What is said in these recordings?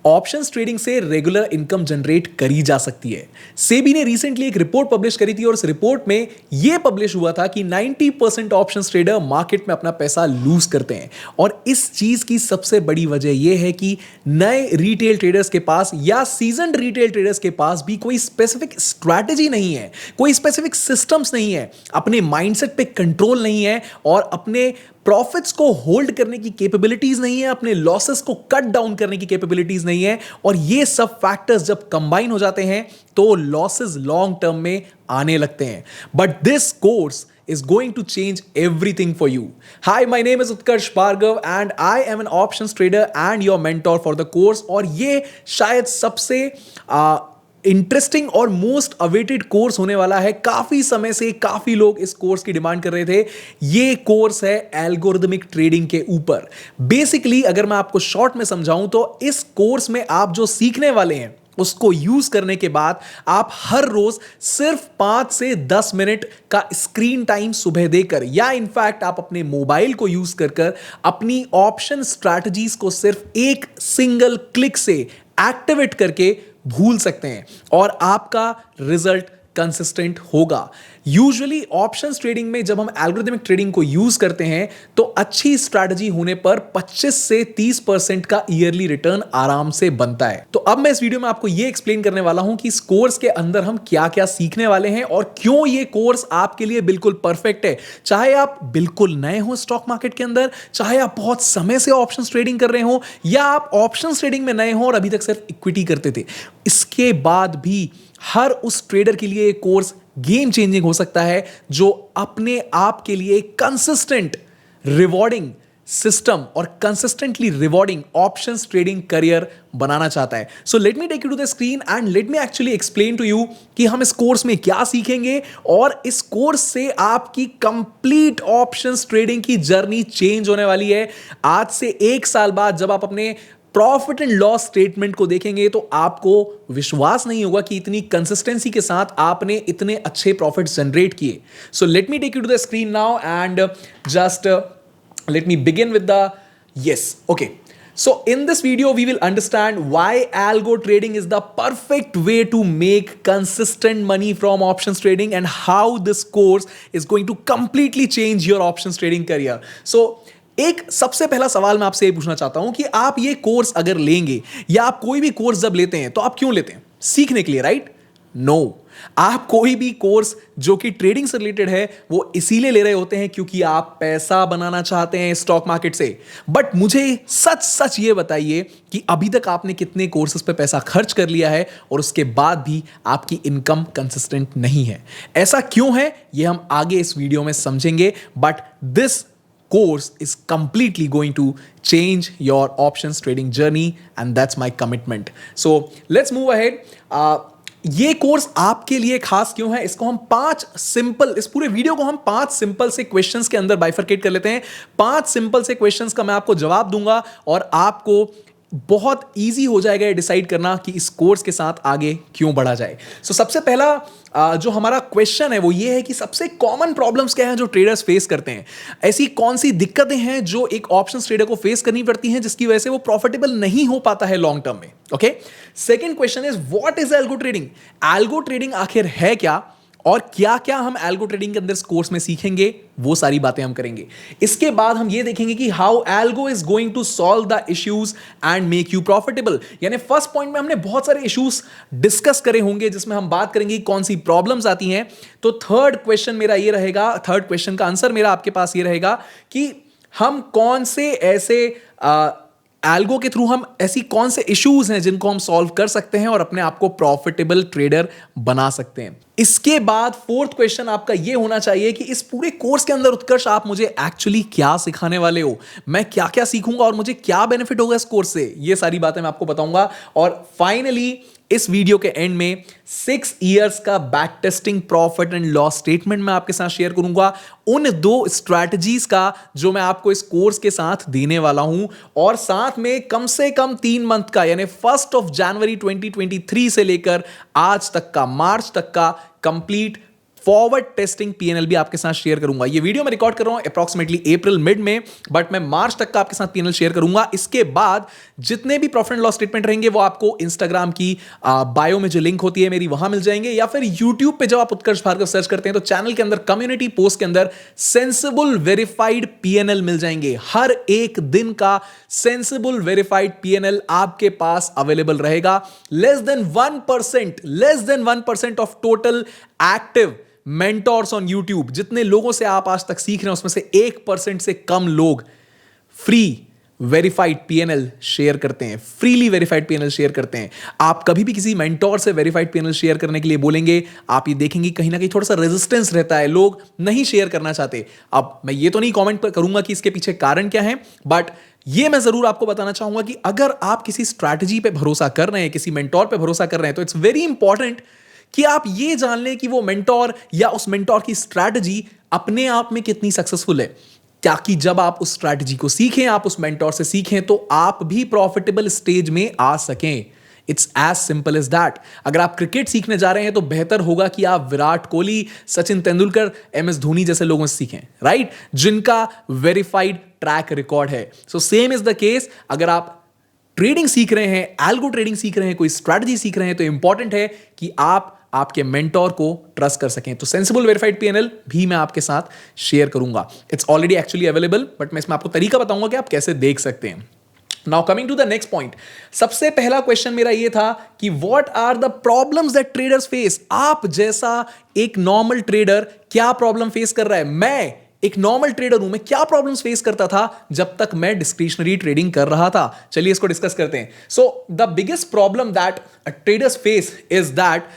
Options trading से regular income generate करी जा सकती है। सेबी ने रिसेंटली एक रिपोर्ट पब्लिश करी थी और उस रिपोर्ट में यह पब्लिश हुआ था कि 90% ऑप्शंस ट्रेडर मार्केट में अपना पैसा लूज करते हैं। और इस चीज की सबसे बड़ी वजह यह है कि नए रिटेल ट्रेडर्स के पास या सीजन्ड रिटेल ट्रेडर्स के पास भी कोई स्पेसिफिक स्ट्रैटेजी नहीं है, कोई स्पेसिफिक सिस्टम्स नहीं है, अपने माइंडसेट पे कंट्रोल नहीं है और अपने प्रॉफिट्स को होल्ड करने की कैपेबिलिटीज नहीं है, अपने लॉसेस को कट डाउन करने की कैपेबिलिटीज नहीं है। और ये सब फैक्टर्स जब कंबाइन हो जाते हैं तो लॉसेस लॉन्ग टर्म में आने लगते हैं। But this course is going to change everything for you. Hi, my name is Utkarsh Bhargav and I am an options trader and your mentor for the course. और ये शायद सबसे interesting और most awaited course होने वाला है। काफी समय से काफी लोग इस कोर्स की डिमांड कर रहे थे। ये कोर्स है एल्गोरिदमिक ट्रेडिंग के ऊपर। बेसिकली अगर मैं आपको शॉर्ट में समझाऊं तो इस कोर्स में आप जो सीखने वाले हैं उसको यूज करने के बाद आप हर रोज सिर्फ 5 से 10 मिनट का स्क्रीन टाइम सुबह देकर या इनफैक्ट आप अपने मोबाइल को यूज कर अपनी ऑप्शन स्ट्रैटेजीज को सिर्फ एक सिंगल क्लिक से एक्टिवेट करके भूल सकते हैं और आपका रिजल्ट कंसिस्टेंट होगा। यूजुअली ऑप्शंस ट्रेडिंग में जब हम एल्गोरिथमिक ट्रेडिंग को यूज करते हैं तो अच्छी स्ट्रैटेजी होने पर 25 से 30% का ईयरली रिटर्न आराम से बनता है। तो अब मैं इस वीडियो में आपको यह एक्सप्लेन करने वाला हूं कि इस कोर्स के अंदर हम क्या क्या सीखने वाले हैं और क्यों यह कोर्स आपके लिए बिल्कुल परफेक्ट है। चाहे आप बिल्कुल नए हो स्टॉक मार्केट के अंदर, चाहे आप बहुत समय से ऑप्शंस ट्रेडिंग कर रहे हो या आप ऑप्शंस ट्रेडिंग में नए हो और अभी तक सिर्फ इक्विटी करते थे, इसके बाद भी हर उस ट्रेडर के लिए एक कोर्स गेम चेंजिंग हो सकता है जो अपने आप के लिए कंसिस्टेंट रिवॉर्डिंग सिस्टम और consistently rewarding options trading career बनाना चाहता है। So let me take you to the screen and let me actually explain to you कि हम इस कोर्स में क्या सीखेंगे और इस कोर्स से आपकी कंप्लीट ऑप्शंस ट्रेडिंग की जर्नी चेंज होने वाली है। आज से 1 साल बाद जब आप अपने प्रॉफिट एंड लॉस स्टेटमेंट को देखेंगे तो आपको विश्वास नहीं होगा कि इतनी कंसिस्टेंसी के साथ आपने इतने अच्छे प्रॉफिट्स जनरेट किए। So let me take you to the screen now and just let me begin with the yes. Okay, so in this video we will understand why algo trading is the perfect way to make consistent money from options trading and how this course is going to completely change your options trading career. So एक सबसे पहला सवाल मैं आपसे ये पूछना चाहता हूं कि आप ये कोर्स अगर लेंगे या आप कोई भी कोर्स जब लेते हैं तो आप क्यों लेते हैं? सीखने के लिए, राइट? नो, आप कोई भी कोर्स जो कि ट्रेडिंग से रिलेटेड है वो इसीलिए ले रहे होते हैं क्योंकि आप पैसा बनाना चाहते हैं स्टॉक मार्केट से। बट मुझे सच सच ये बताइए कि अभी तक आपने कितने कोर्सेज पे पैसा खर्च कर लिया है और उसके बाद भी आपकी इनकम कंसिस्टेंट नहीं है? ऐसा क्यों है ये हम आगे इस वीडियो में समझेंगे। But this course is completely going to change your options trading journey and that's my commitment. So let's move ahead. ये कोर्स आपके लिए खास क्यों है? इसको हम 5 सिंपल, इस पूरे वीडियो को हम 5 सिंपल से क्वेश्चंस के अंदर बाइफरकेट कर लेते हैं। 5 सिंपल से क्वेश्चंस का मैं आपको जवाब दूंगा और आपको बहुत इजी हो जाएगा ये डिसाइड करना कि इस कोर्स के साथ आगे क्यों बढ़ा जाए। सो सबसे पहला जो हमारा क्वेश्चन है वो ये है कि सबसे कॉमन प्रॉब्लम्स क्या हैं जो ट्रेडर्स फेस करते हैं? ऐसी कौन सी दिक्कतें हैं जो एक ऑप्शंस ट्रेडर को फेस करनी पड़ती हैं जिसकी वजह से वो प्रॉफिटेबल नहीं हो पाता है लॉन्ग टर्म में? Okay, second question is what is algo trading? Algo trading आखिर है क्या और क्या क्या हम एल्गो ट्रेडिंग के अंदर इस कोर्स में सीखेंगे, वो सारी बातें हम करेंगे। इसके बाद हम ये देखेंगे कि how algo is going to solve the issues and make you profitable. यानी फर्स्ट पॉइंट में हमने बहुत सारे इश्यूज डिस्कस करे होंगे जिसमें हम बात करेंगे कौन सी प्रॉब्लम्स आती हैं। तो थर्ड क्वेश्चन मेरा ये रहेगा, थर्ड क्वेश्चन का आंसर मेरा आपके पास ये रहेगा कि हम कौन से ऐसे एल्गो के थ्रू हम ऐसी कौन से इश्यूज हैं जिनको हम सॉल्व कर सकते हैं और अपने आप को प्रॉफिटेबल ट्रेडर बना सकते हैं। इसके बाद फोर्थ क्वेश्चन आपका यह होना चाहिए कि इस पूरे कोर्स के अंदर उत्कर्ष आप मुझे एक्चुअली क्या सिखाने वाले हो, मैं क्या क्या सीखूंगा और मुझे क्या बेनिफिट होगा इस कोर्स से, ये सारी बातें मैं आपको बताऊंगा। और फाइनली इस वीडियो के एंड में 6 इयर्स का back testing profit and loss statement मैं आपके साथ शेयर करूंगा, उन 2 स्ट्रैटेजीज का जो मैं आपको इस कोर्स के साथ देने वाला हूं, और साथ में कम से कम 3 मंथ का यानी 1 जनवरी 2023 से लेकर आज तक का मार्च तक का कंप्लीट फॉरवर्ड टेस्टिंग पीएनएल भी आपके साथ शेयर करूंगा। ये वीडियो मैं रिकॉर्ड कर रहा हूं अप्रॉक्सिमेटली अप्रैल मिड में, बट मैं मार्च तक का आपके साथ पीएनएल शेयर करूंगा। इसके बाद जितने भी प्रॉफिट एंड लॉस स्टेटमेंट रहेंगे वो आपको इंस्टाग्राम की बायो में जो लिंक होती है मेरी वहां मिल जाएंगे, या फिर यूट्यूब पे जब आप उत्कर्ष भार्गव सर्च करते हैं तो चैनल के अंदर कम्युनिटी पोस्ट के अंदर सेंसिबल वेरीफाइड पीएनएल मिल जाएंगे। हर एक दिन का सेंसिबल वेरीफाइड पीएनएल आपके पास अवेलेबल रहेगा। Less than 1% of total active mentors on YouTube, जितने लोगों से आप आज तक सीख रहे हैं उसमें से 1% से कम लोग फ्री वेरीफाइड पीएनएल शेयर करते हैं, फ्रीली वेरीफाइड पीएनएल शेयर करते हैं। आप कभी भी किसी मेंटोर से वेरीफाइड पीएनएल शेयर करने के लिए बोलेंगे, आप ये देखेंगे कहीं ना कहीं थोड़ा सा रेजिस्टेंस रहता है, लोग नहीं शेयर करना चाहते। अब मैं ये तो नहीं कमेंट करूंगा कि इसके पीछे कारण क्या है, बट ये मैं जरूर आपको बताना चाहूंगा कि अगर आप किसी स्ट्रैटेजी पे भरोसा कर रहे हैं, किसी मेंटोर पे भरोसा कर रहे हैं, तो इट्स वेरी इंपॉर्टेंट कि आप ये जान लें कि वो मेंटोर या उस मेंटोर की स्ट्रैटेजी अपने आप में कितनी सक्सेसफुल है, ताकि जब आप उस स्ट्रैटेजी को सीखें, आप उस मेंटोर से सीखें, तो आप भी प्रॉफिटेबल स्टेज में आ सकें। It's as simple as that. अगर आप क्रिकेट सीखने जा रहे हैं तो बेहतर होगा कि आप विराट कोहली, सचिन तेंदुलकर, एम एस धोनी जैसे लोगों से सीखें, राइट, जिनका वेरीफाइड ट्रैक रिकॉर्ड है। So same is the case, अगर आप ट्रेडिंग सीख रहे हैं, एल्गो ट्रेडिंग सीख रहे हैं, कोई स्ट्रैटेजी सीख रहे हैं, तो इंपॉर्टेंट है कि आप आपके मेंटोर को ट्रस्ट कर सकें। तो सेंसिबल वेरीफाइड पीएनएल भी मैं आपके साथ शेयर करूंगा। It's already actually available, but मैं इसमें आपको तरीका बताऊंगा कि आप कैसे देख सकते हैं। Now coming to the next point, सबसे पहला क्वेश्चन मेरा ये था कि what are the problems that traders face. आप जैसा एक नॉर्मल ट्रेडर क्या प्रॉब्लम फेस कर रहा है? मैं एक नॉर्मल ट्रेडर हूं, मैं क्या प्रॉब्लम्स फेस करता था जब तक मैं डिस्क्रिशनरी ट्रेडिंग कर रहा था? चलिए इसको डिस्कस करते हैं। So the biggest problem that traders face is that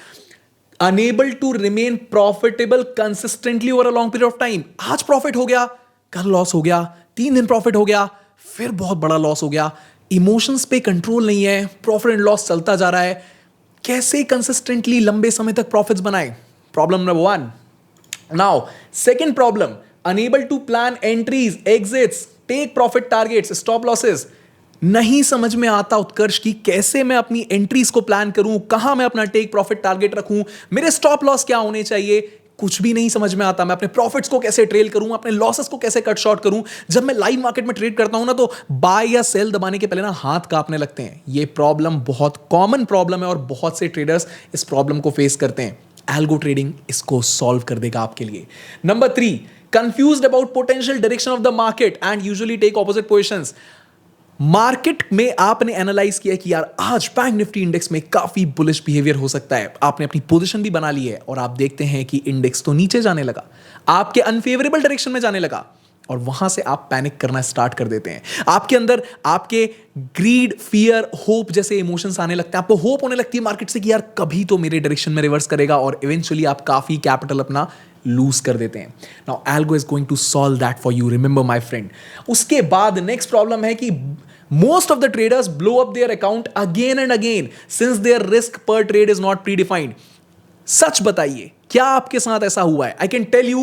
unable to remain profitable consistently over a long period of time. आज प्रॉफिट हो गया, कल लॉस हो गया, 3 दिन प्रॉफिट हो गया, फिर बहुत बड़ा लॉस हो गया। इमोशंस पे कंट्रोल नहीं है, प्रॉफिट एंड लॉस चलता जा रहा है। कैसे कंसिस्टेंटली लंबे समय तक प्रॉफिट्स बनाए? Problem number 1। Now second problem, unable to plan entries, exits, take profit targets, stop losses. नहीं समझ में आता उत्कर्ष की कैसे मैं अपनी एंट्रीज को प्लान करूं, कहां मैं अपना टेक प्रॉफिट टारगेट रखूं, मेरे स्टॉप लॉस क्या होने चाहिए, कुछ भी नहीं समझ में आता। मैं अपने प्रॉफिट्स को कैसे ट्रेल करूं, अपने लॉसेस को कैसे कट शॉर्ट करूं। जब मैं लाइव मार्केट में ट्रेड करता हूं ना, तो बाय या सेल दबाने के पहले ना हाथ कांपने लगते हैं। ये प्रॉब्लम बहुत कॉमन प्रॉब्लम है और बहुत से ट्रेडर्स इस प्रॉब्लम को फेस करते हैं। एल्गो ट्रेडिंग इसको सॉल्व कर देगा आपके लिए। Number 3, confused about potential direction of the market and usually take opposite positions. Market में आपने एनालाइज किया कि यार आज बैंक निफ्टी इंडेक्स में काफी बुलिश बिहेवियर हो सकता है, आपने अपनी पोजीशन भी बना ली है और आप देखते हैं कि इंडेक्स तो नीचे जाने लगा, आपके अनफेवरेबल डायरेक्शन में जाने लगा, और वहां से आप पैनिक करना स्टार्ट कर देते हैं। आपके अंदर आपके ग्रीड, फियर, होप जैसे इमोशंस आने लगते हैं। आपको होप होने लगती है मार्केट से कि यार कभी तो मेरे डायरेक्शन में रिवर्स करेगा, और इवेंचुअली आप काफी कैपिटल अपना लूज कर देते हैं। Now algo is going to solve that for you, remember my friend. उसके बाद नेक्स्ट प्रॉब्लम है कि most of the traders blow up their account again and again since their risk per trade is not predefined. सच बताइए, क्या आपके साथ ऐसा हुआ है? I can tell you,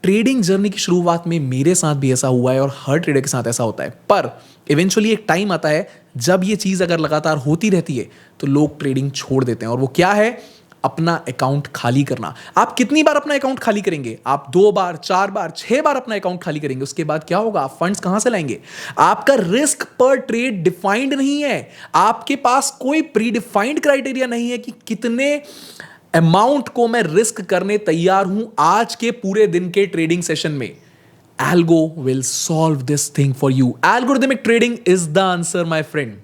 trading journey की शुरुआत में मेरे साथ भी ऐसा हुआ है और हर ट्रेडर के साथ ऐसा होता है। पर इवेंचुअली एक टाइम आता है जब ये चीज अगर लगातार होती रहती है तो लोग ट्रेडिंग छोड़ देते हैं, और वो क्या है? अपना अकाउंट खाली करना। आप कितनी बार अपना अकाउंट खाली करेंगे? आप 2 बार, 4 बार, 6 बार अपना अकाउंट खाली करेंगे। उसके बाद क्या होगा? आप फंड्स कहां से लाएंगे? आपका रिस्क पर ट्रेड डिफाइंड नहीं है। आपके पास कोई प्री डिफाइंड क्राइटेरिया नहीं है कि कितने अमाउंट को मैं रिस्क करने तैयार हूं आज के पूरे दिन के ट्रेडिंग सेशन में। Algo will solve this thing for you. Algorithmic trading is the answer, my friend.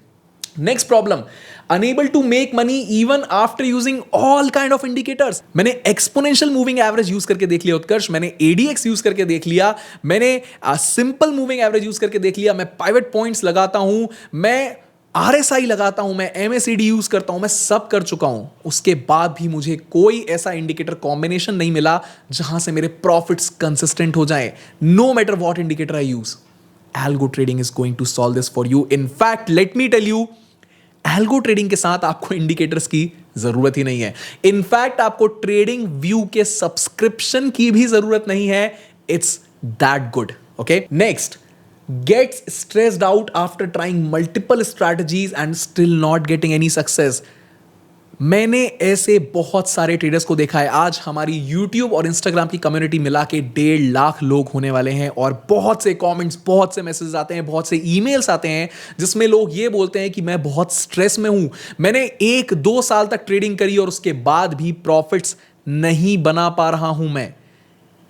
Next problem, unable to make money even after using all kind of indicators. मैंने exponential moving average यूज करके देख लिया उत्कर्ष, मैंने ADX use करके देख लिया, मैंने simple moving average use करके देख लिया, मैं pivot points लगाता हूं, मैं RSI लगाता हूं, मैं MACD यूज करता हूं, मैं सब कर चुका हूं। उसके बाद भी मुझे कोई ऐसा इंडिकेटर कॉम्बिनेशन नहीं मिला जहां से मेरे प्रॉफिट्स कंसिस्टेंट हो जाएं, no matter what indicator I use. Algo trading is going to solve this for you. In fact, let me tell you, algo trading के साथ आपको इंडिकेटर्स की जरूरत ही नहीं है। इनफैक्ट आपको ट्रेडिंग व्यू के सब्सक्रिप्शन की भी जरूरत नहीं है। It's that good. Okay, next, gets stressed out after trying multiple strategies and still not getting any success. मैंने ऐसे बहुत सारे ट्रेडर्स को देखा है। आज हमारी यूट्यूब और इंस्टाग्राम की कम्युनिटी मिला के 1.5 लाख लोग होने वाले हैं और बहुत से कमेंट्स, बहुत से मैसेजेस आते हैं, बहुत से ईमेल्स आते हैं जिसमें लोग ये बोलते हैं कि मैं बहुत स्ट्रेस में हूं, मैंने 1-2 साल तक ट्रेडिंग करी और उसके बाद भी प्रॉफिट्स नहीं बना पा रहा हूं मैं।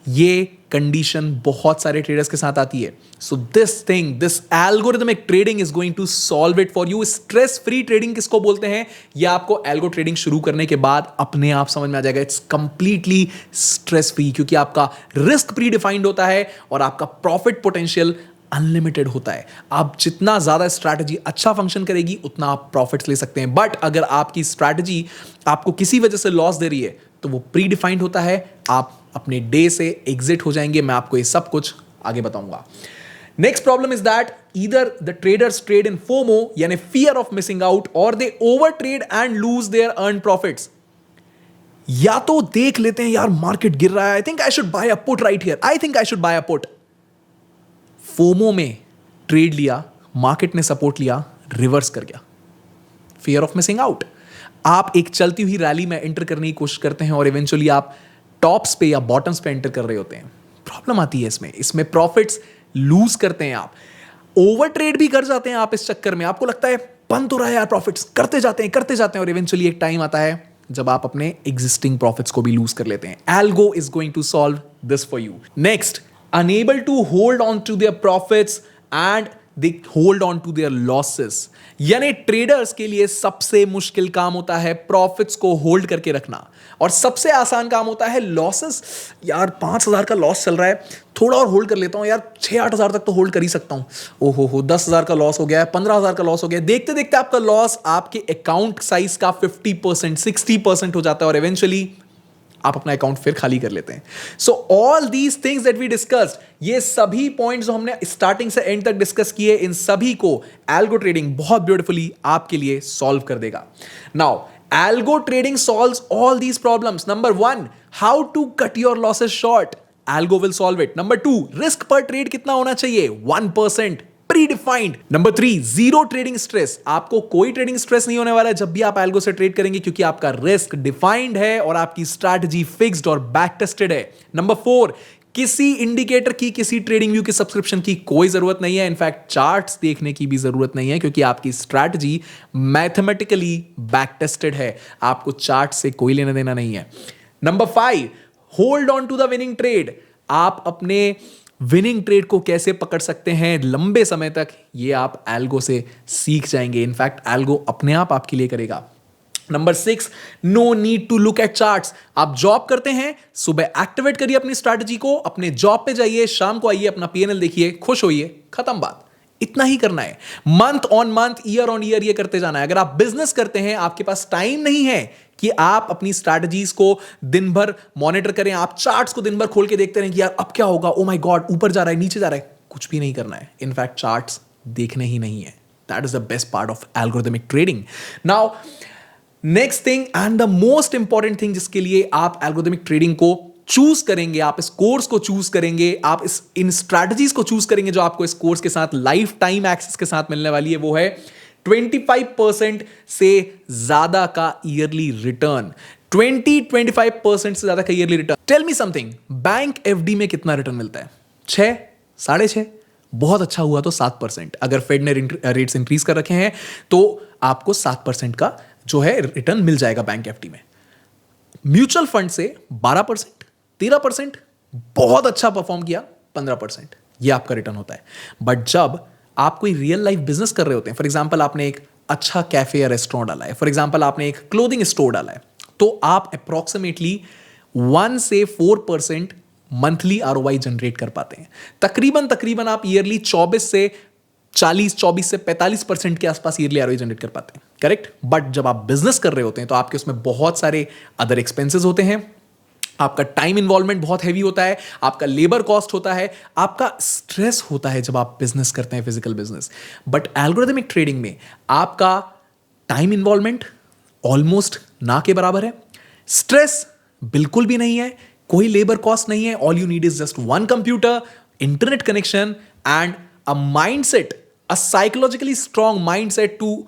ये कंडीशन बहुत सारे ट्रेडर्स के साथ आती है। So this algorithmic trading is going to solve it for you. Stress free trading किसको बोलते हैं, ये आपको एल्गो ट्रेडिंग शुरू करने के बाद अपने आप समझ में आ जाएगा। इट्स कंप्लीटली स्ट्रेस फ्री क्योंकि आपका रिस्क प्री डिफाइंड होता है और आपका प्रॉफिट पोटेंशियल अनलिमिटेड होता है। आप जितना ज्यादा स्ट्रैटेजी अच्छा फंक्शन करेगी उतना आप प्रॉफिट्स ले सकते हैं। बट अगर आपकी स्ट्रैटेजी आपको किसी वजह से लॉस दे रही है तो वो प्री डिफाइंड होता है, आप अपने डे से एग्जिट हो जाएंगे। मैं आपको ये सब कुछ आगे बताऊंगा। Next problem is that either the traders trade in FOMO यानी फियर ऑफ मिसिंग आउट और they over trade and lose their earned profits. या तो देख लेते हैं यार मार्केट गिर रहा है, I think I should buy a put right here, I think I should buy a put. FOMO में ट्रेड लिया, मार्केट ने सपोर्ट लिया, रिवर्स कर गया, फियर ऑफ मिसिंग आउट। आप एक चलती हुई रैली में एंटर करने की कोशिश करते हैं और इवेंचुअली आप टॉप्स पे या बॉटम्स पे एंटर कर रहे होते हैं। प्रॉब्लम आती है इसमें प्रॉफिट्स लूज करते हैं आप, ओवर ट्रेड भी कर जाते हैं आप इस चक्कर में। आपको लगता है बन तो रहा है यार, प्रॉफिट्स करते जाते हैं और इवेंचुअली एक टाइम आता है जब आप अपने एग्जिस्टिंग प्रॉफिट्स को भी लूज कर लेते हैं। Algo is going to solve this for you. Next, unable to hold on to their profits and they hold on to their losses. यानी ट्रेडर्स के लिए सबसे मुश्किल काम होता है प्रॉफिट्स को होल्ड करके रखना और सबसे आसान काम होता है लॉसेस। यार 5,000 का लॉस चल रहा है, थोड़ा और होल्ड कर लेता हूं यार, 6-8 हज़ार तक तो होल्ड कर ही सकता हूं। ओहो 10,000 का लॉस हो गया, 15,000 का लॉस हो गया। देखते देखते आपका लॉस आपके अकाउंट साइज का 50%, 60% हो जाता है और इवेंचुअली आप अपना अकाउंट फिर खाली कर लेते हैं। So all these things that we discussed, ये सभी पॉइंट्स जो हमने स्टार्टिंग से एंड तक डिस्कस किए, इन सभी को एल्गो ट्रेडिंग बहुत ब्यूटीफुली आपके लिए सॉल्व कर देगा। Now algo trading solves all these problems. Number 1, how to cut your losses short, algo will solve it. Number 2, risk per trade कितना होना चाहिए, 1%, predefined. Number 3, zero trading stress, आपको कोई ट्रेडिंग स्ट्रेस नहीं होने वाला है जब भी आप एल्गो से ट्रेड करेंगे क्योंकि आपका रिस्क डिफाइंड है और आपकी स्ट्रैटेजी फिक्स्ड और बैक टेस्टेड है। नंबर 4, किसी इंडिकेटर की, किसी ट्रेडिंग व्यू की सब्सक्रिप्शन की कोई जरूरत नहीं है, इनफैक्ट चार्ट्स देखने की भी जरूरत नहीं है क्योंकि आपकी स्ट्रैटेजी मैथमेटिकली बैक टेस्टेड है, आपको चार्ट से कोई लेना देना नहीं है। Number 5, hold on to the winning trade, आप अपने विनिंग ट्रेड को कैसे पकड़ सकते हैं लंबे समय तक, ये आप एल्गो से सीख जाएंगे। इनफैक्ट एल्गो अपने आप आपके लिए करेगा। Number 6, no need to look at charts, आप जॉब करते हैं, सुबह एक्टिवेट करिए अपनी स्ट्रैटेजी को, अपने जॉब पे जाइए, शाम को आइए, अपना पीएनएल देखिए, खुश होइए, खत्म बात। इतना ही करना है, month on month, year on year ये करते जाना है। अगर आप बिजनेस करते हैं, आपके पास टाइम नहीं है कि आप अपनी स्ट्रैटेजीज को दिन भर मॉनिटर करें, आप चार्ट्स को दिन भर खोल के देखते रहें कि यार अब क्या होगा, ओ माय गॉड ऊपर जा रहा है, नीचे जा रहा है, कुछ भी नहीं करना है। इनफैक्ट चार्ट्स देखने ही नहीं है। That is the best part of algorithmic trading. Now next thing and the most important thing जिसके लिए आप एल्गोरिथमिक ट्रेडिंग को चूज करेंगे, आप इस कोर्स को चूज करेंगे, आप इन स्ट्रैटेजीज को चूज करेंगे जो आपको इस कोर्स के साथ लाइफ टाइम एक्सेस के साथ मिलने वाली है, वो है 25% से ज्यादा का ईयरली रिटर्न। 20-25% से ज्यादा का yearly return. Tell me something, bank FD में कितना रिटर्न मिलता है? 6, 6.5, बहुत अच्छा हुआ तो 7%। अगर फेड ने रेट्स इंक्रीज कर रखे हैं तो आपको 7% का जो है रिटर्न मिल जाएगा बैंक एफडी में। म्यूचुअल फंड से 12%, 13%, बहुत अच्छा परफॉर्म किया 15%, ये आपका रिटर्न होता है। बट जब आप कोई रियल लाइफ बिजनेस कर रहे होते हैं, फॉर एग्जांपल आपने एक अच्छा कैफे या रेस्टोरेंट डाला है, फॉर एग्जांपल आपने एक क्लोथिंग स्टोर डाला है, तो आप अप्रोक्सीमेटली 1 से 4% मंथली आरओआई जनरेट कर पाते हैं। तकरीबन आप ईयरली 24 से 45% के आसपास ईयरली आरओआई जनरेट कर पाते हैं, करेक्ट। बट जब आप बिजनेस कर रहे होते हैं तो आपके उसमें बहुत सारे अदर एक्सपेंसेस होते हैं, आपका टाइम इन्वॉल्वमेंट बहुत हैवी होता है, आपका लेबर कॉस्ट होता है, आपका स्ट्रेस होता है जब आप बिजनेस करते हैं, physical business. But algorithmic trading में आपका टाइम इन्वॉल्वमेंट ऑलमोस्ट ना के बराबर है, स्ट्रेस बिल्कुल भी नहीं है, कोई लेबर कॉस्ट नहीं है। All you need is just one computer, internet connection and a mindset, a psychologically strong mindset to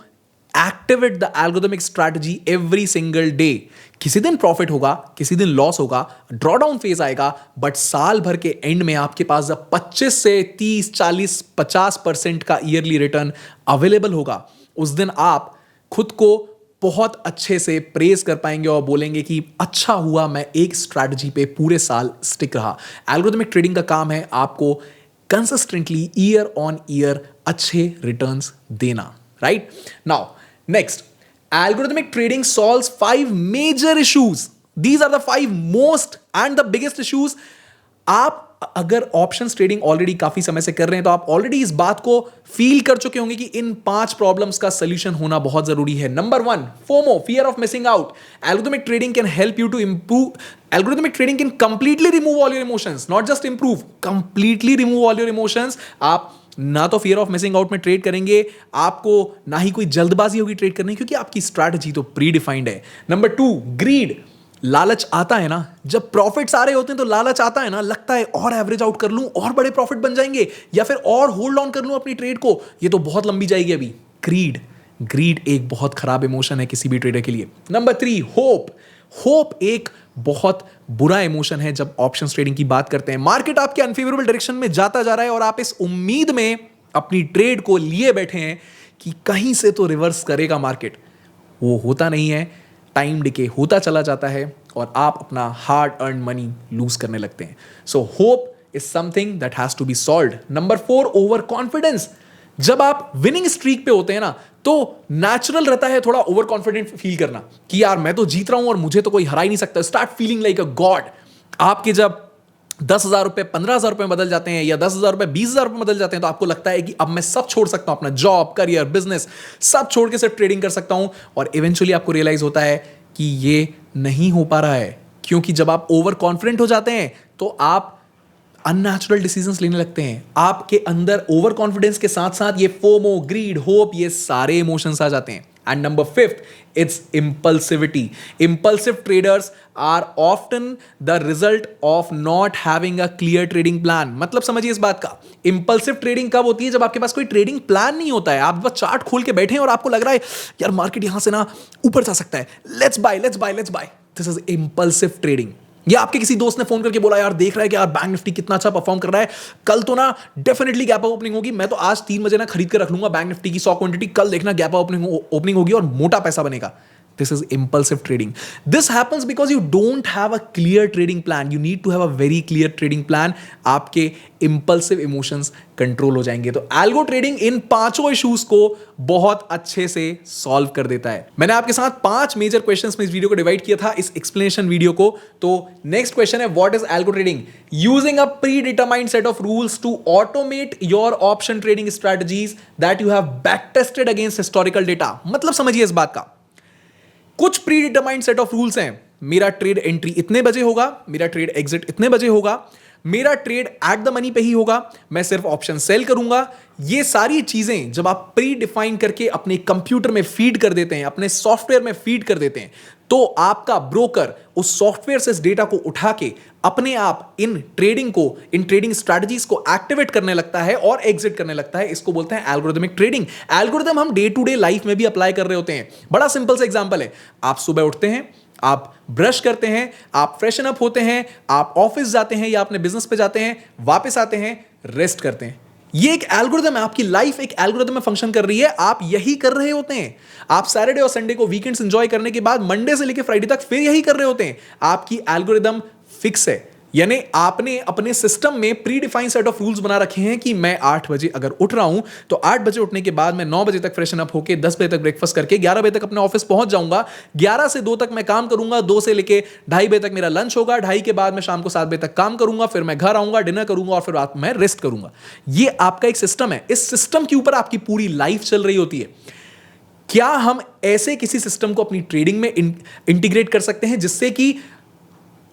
activate the algorithmic strategy every single day. किसी दिन प्रॉफिट होगा, किसी दिन लॉस होगा, ड्रॉडाउन फेज आएगा, बट साल भर के एंड में आपके पास जब 25 से 30, 40, 50% का ईयरली रिटर्न अवेलेबल होगा, उस दिन आप खुद को बहुत अच्छे से प्रेज कर पाएंगे और बोलेंगे कि अच्छा हुआ मैं एक स्ट्रैटेजी पे पूरे साल स्टिक रहा। एल्गोरिथमिक ट्रेडिंग का काम है आपको कंसिस्टेंटली ईयर ऑन ईयर अच्छे रिटर्न्स देना, right? Now next, algorithmic trading solves 5 major issues. These are the 5 most and the biggest issues. आप अगर ऑप्शंस ट्रेडिंग ऑलरेडी काफी समय से कर रहे हैं तो आप ऑलरेडी इस बात को फील कर चुके होंगे कि इन 5 प्रॉब्लम्स का सोल्यूशन होना बहुत जरूरी है। Number 1, FOMO, fear of missing out. Algorithmic trading can help you to improve. Algorithmic trading can completely remove all your emotions, not just improve, completely remove all your emotions. आप ना तो fear of missing out में trade करेंगे, आपको ना ही कोई जल्दबाजी होगी ट्रेड करने, क्योंकि आपकी स्ट्रैटेजी तो प्री डिफाइंड है। नंबर 2, ग्रीड, लालच आता है ना, जब प्रॉफिट्स आ रहे होते हैं तो लालच आता है ना, लगता है और एवरेज आउट कर लूं और बड़े प्रॉफिट बन जाएंगे, या फिर और होल्ड ऑन कर लूं अपनी ट्रेड को, ये तो बहुत लंबी जाएगी अभी। ग्रीड एक बहुत खराब इमोशन है किसी भी ट्रेडर के लिए। नंबर 3, होप एक बहुत बुरा इमोशन है जब ऑप्शन ट्रेडिंग की बात करते हैं। मार्केट आपके अनफेवरेबल डायरेक्शन में जाता जा रहा है और आप इस उम्मीद में अपनी ट्रेड को लिए बैठे हैं कि कहीं से तो रिवर्स करेगा मार्केट। वो होता नहीं है, टाइम डिके होता चला जाता है और आप अपना हार्ड अर्न मनी लूज करने लगते हैं। So hope is something that has to be solved. Number 4, overconfidence. जब आप विनिंग स्ट्रीक पे होते हैं ना तो नेचुरल रहता है थोड़ा ओवर कॉन्फिडेंट फील करना कि यार मैं तो जीत रहा हूं और मुझे तो कोई हरा ही नहीं सकता। स्टार्ट फीलिंग लाइक अ गॉड। आपके जब 10,000 रुपए 15,000 रुपए बदल जाते हैं या 10,000 रुपए 20,000 रुपए बदल जाते हैं तो आपको लगता है कि अब मैं सब छोड़ सकता हूं, अपना जॉब, करियर, बिजनेस सब छोड़ के सिर्फ ट्रेडिंग कर सकता हूं। और इवेंचुअली आपको रियलाइज होता है कि ये नहीं हो पा रहा है, क्योंकि जब आप ओवर कॉन्फिडेंट हो जाते हैं तो आप अननेचुरल डिसीजंस लेने लगते हैं। आपके अंदर ओवर कॉन्फिडेंस के साथ साथ ये फोमो, ग्रीड, होप, ये सारे इमोशंस आ जाते हैं। And number 5, it's impulsivity. Impulsive traders are often the result of not having a clear trading plan. मतलब समझिए इस बात का, इंपल्सिव ट्रेडिंग कब होती है? जब आपके पास कोई ट्रेडिंग प्लान नहीं होता है, आप बस चार्ट खोल के बैठे हैं और आपको लग रहा है यार मार्केट यहां से ना ऊपर जा सकता है, let's buy. This is impulsive trading. या आपके किसी दोस्त ने फोन करके बोला यार देख रहा है कि यार बैंक निफ्टी कितना अच्छा परफॉर्म कर रहा है, कल तो ना डेफिनेटली गैप अप ओपनिंग होगी, मैं तो आज 3 बजे ना खरीद के रख लूंगा बैंक निफ्टी की 100 क्वांटिटी, कल देखना गैप अप ओपनिंग होगी और मोटा पैसा बनेगा। This is impulsive trading. This happens because you don't have a clear trading plan. You need to have a very clear trading plan. आपके impulsive emotions control हो जाएंगे। तो algo trading इन 5 issues को बहुत अच्छे से solve कर देता है। मैंने आपके साथ 5 major questions में इस वीडियो को डिवाइड किया था, इस explanation वीडियो को। तो next question है, what is algo trading? Using a predetermined set of rules to automate your option trading strategies that you have backtested against historical data. मतलब समझिए इस बात का, कुछ pre determined set of rules हैं। मेरा ट्रेड एंट्री इतने बजे होगा, मेरा ट्रेड एग्जिट इतने बजे होगा, मेरा ट्रेड एट द मनी पे ही होगा, मैं सिर्फ ऑप्शन सेल करूंगा। ये सारी चीजें जब आप प्री डिफाइन करके अपने कंप्यूटर में फीड कर देते हैं, अपने सॉफ्टवेयर में फीड कर देते हैं, तो आपका ब्रोकर उस सॉफ्टवेयर से इस डेटा को उठा के अपने आप इन ट्रेडिंग स्ट्रैटेजीज को एक्टिवेट करने लगता है और एग्जिट करने लगता है। इसको बोलते हैं एल्गोरिथमिक ट्रेडिंग। एल्गोरिथम हम डे टू डे लाइफ में भी अप्लाई कर रहे होते हैं। बड़ा सिंपल सा एग्जांपल है, आप सुबह उठते हैं, आप ब्रश करते हैं, आप फ्रेशन अप होते हैं, आप ऑफिस जाते हैं या अपने बिजनेस पे जाते हैं, वापस आते हैं, रेस्ट करते हैं। ये एक एल्गोरिथम है, आपकी लाइफ एक एल्गोरिथम में फंक्शन कर रही है, आप यही कर रहे होते हैं। आप सैटरडे और संडे को वीकेंड्स एंजॉय करने के बाद मंडे से लेकर फ्राइडे तक फिर यही कर रहे होते हैं। आपकी एल्गोरिथम फिक्स है, यानी आपने अपने सिस्टम में pre defined set of rules बना रखे हैं कि मैं 8 बजे अगर उठ रहा हूं तो 8 बजे उठने के बाद मैं 9 बजे तक फ्रेशन अप होकर 10 बजे तक ब्रेकफास्ट करके 11 बजे तक अपने ऑफिस पहुंच जाऊंगा। 11 से 2 तक मैं काम करूंगा, 2 से लेके 2:30 बजे तक मेरा लंच होगा, 2:30 के बाद मैं शाम को 7 बजे तक काम करूंगा, फिर मैं घर आऊंगा, डिनर करूंगा और फिर रात में रेस्ट करूंगा। ये आपका एक सिस्टम है। इस सिस्टम के ऊपर आपकी पूरी लाइफ चल रही होती है। क्या हम ऐसे किसी सिस्टम को अपनी ट्रेडिंग में इंटीग्रेट कर सकते हैं जिससे कि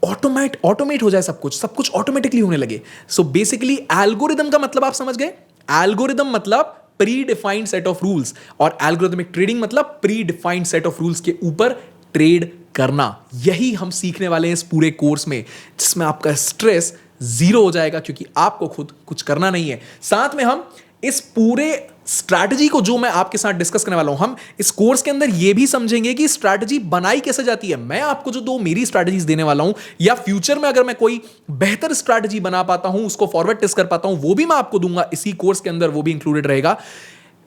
ऑटोमेट हो जाए, सब कुछ ऑटोमेटिकली होने लगे? सो बेसिकली एल्गोरिदम का मतलब आप समझ गए। एल्गोरिदम मतलब pre defined set of rules और एल्गोरिथमिक ट्रेडिंग मतलब pre defined set of rules के ऊपर ट्रेड करना। यही हम सीखने वाले हैं इस पूरे कोर्स में, जिसमें आपका स्ट्रेस 0 हो जाएगा क्योंकि आपको खुद कुछ करना नहीं है। साथ में हम इस पूरे स्ट्रैटेजी को जो मैं आपके साथ डिस्कस करने वाला हूं, हम इस कोर्स के अंदर यह भी समझेंगे कि स्ट्रैटेजी बनाई कैसे जाती है। मैं आपको जो दो मेरी स्ट्रैटेजीज देने वाला हूं, या फ्यूचर में अगर मैं कोई बेहतर स्ट्रैटेजी बना पाता हूं, उसको फॉरवर्ड टेस्ट कर पाता हूं, वो भी मैं आपको दूंगा इसी कोर्स के अंदर, वो भी इंक्लूडेड रहेगा।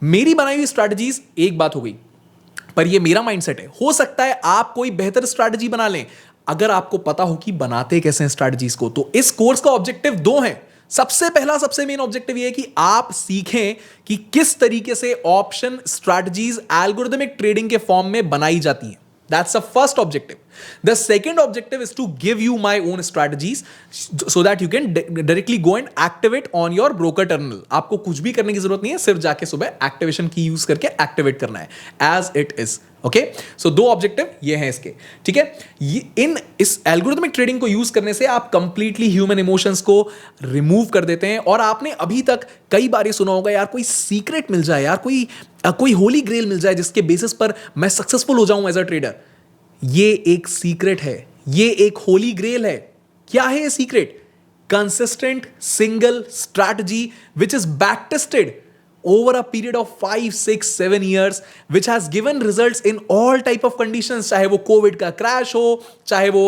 मेरी बनाई हुई स्ट्रैटेजीज एक बात हो गई, पर ये मेरा माइंडसेट है। हो सकता है आप कोई बेहतर स्ट्रैटेजी बना लें, अगर आपको पता हो कि बनाते कैसे हैं स्ट्रैटेजीज को। तो इस कोर्स का ऑब्जेक्टिव दो है। सबसे पहला, सबसे मेन ऑब्जेक्टिव ये है कि आप सीखें कि किस तरीके से ऑप्शन स्ट्रैटेजीज एल्गोरिथमिक ट्रेडिंग के फॉर्म में बनाई जाती हैं। That's the first objective. The second objective is to give you my own strategies so that you can directly go and activate on your broker terminal. आपको कुछ भी करने की जरूरत नहीं है, सिर्फ जाके सुबह एक्टिवेशन की यूज करके एक्टिवेट करना है as it is. ओके, सो दो ऑब्जेक्टिव ये हैं इसके, ठीक है। इस एल्गोरिथमिक ट्रेडिंग को यूज करने से आप कंप्लीटली ह्यूमन इमोशंस को रिमूव कर देते हैं। और आपने अभी तक कई बार ये सुना होगा, यार कोई सीक्रेट मिल जाए, यार कोई होली ग्रेल मिल जाए जिसके बेसिस पर मैं सक्सेसफुल हो जाऊं एज अ ट्रेडर। ये एक सीक्रेट है, ये एक होली ग्रेल है। क्या है ये secret? Consistent single strategy which is back tested over a period of 5, 6, 7 years, which has given results in all type of conditions, चाहे वो कोविड का क्रैश हो, चाहे वो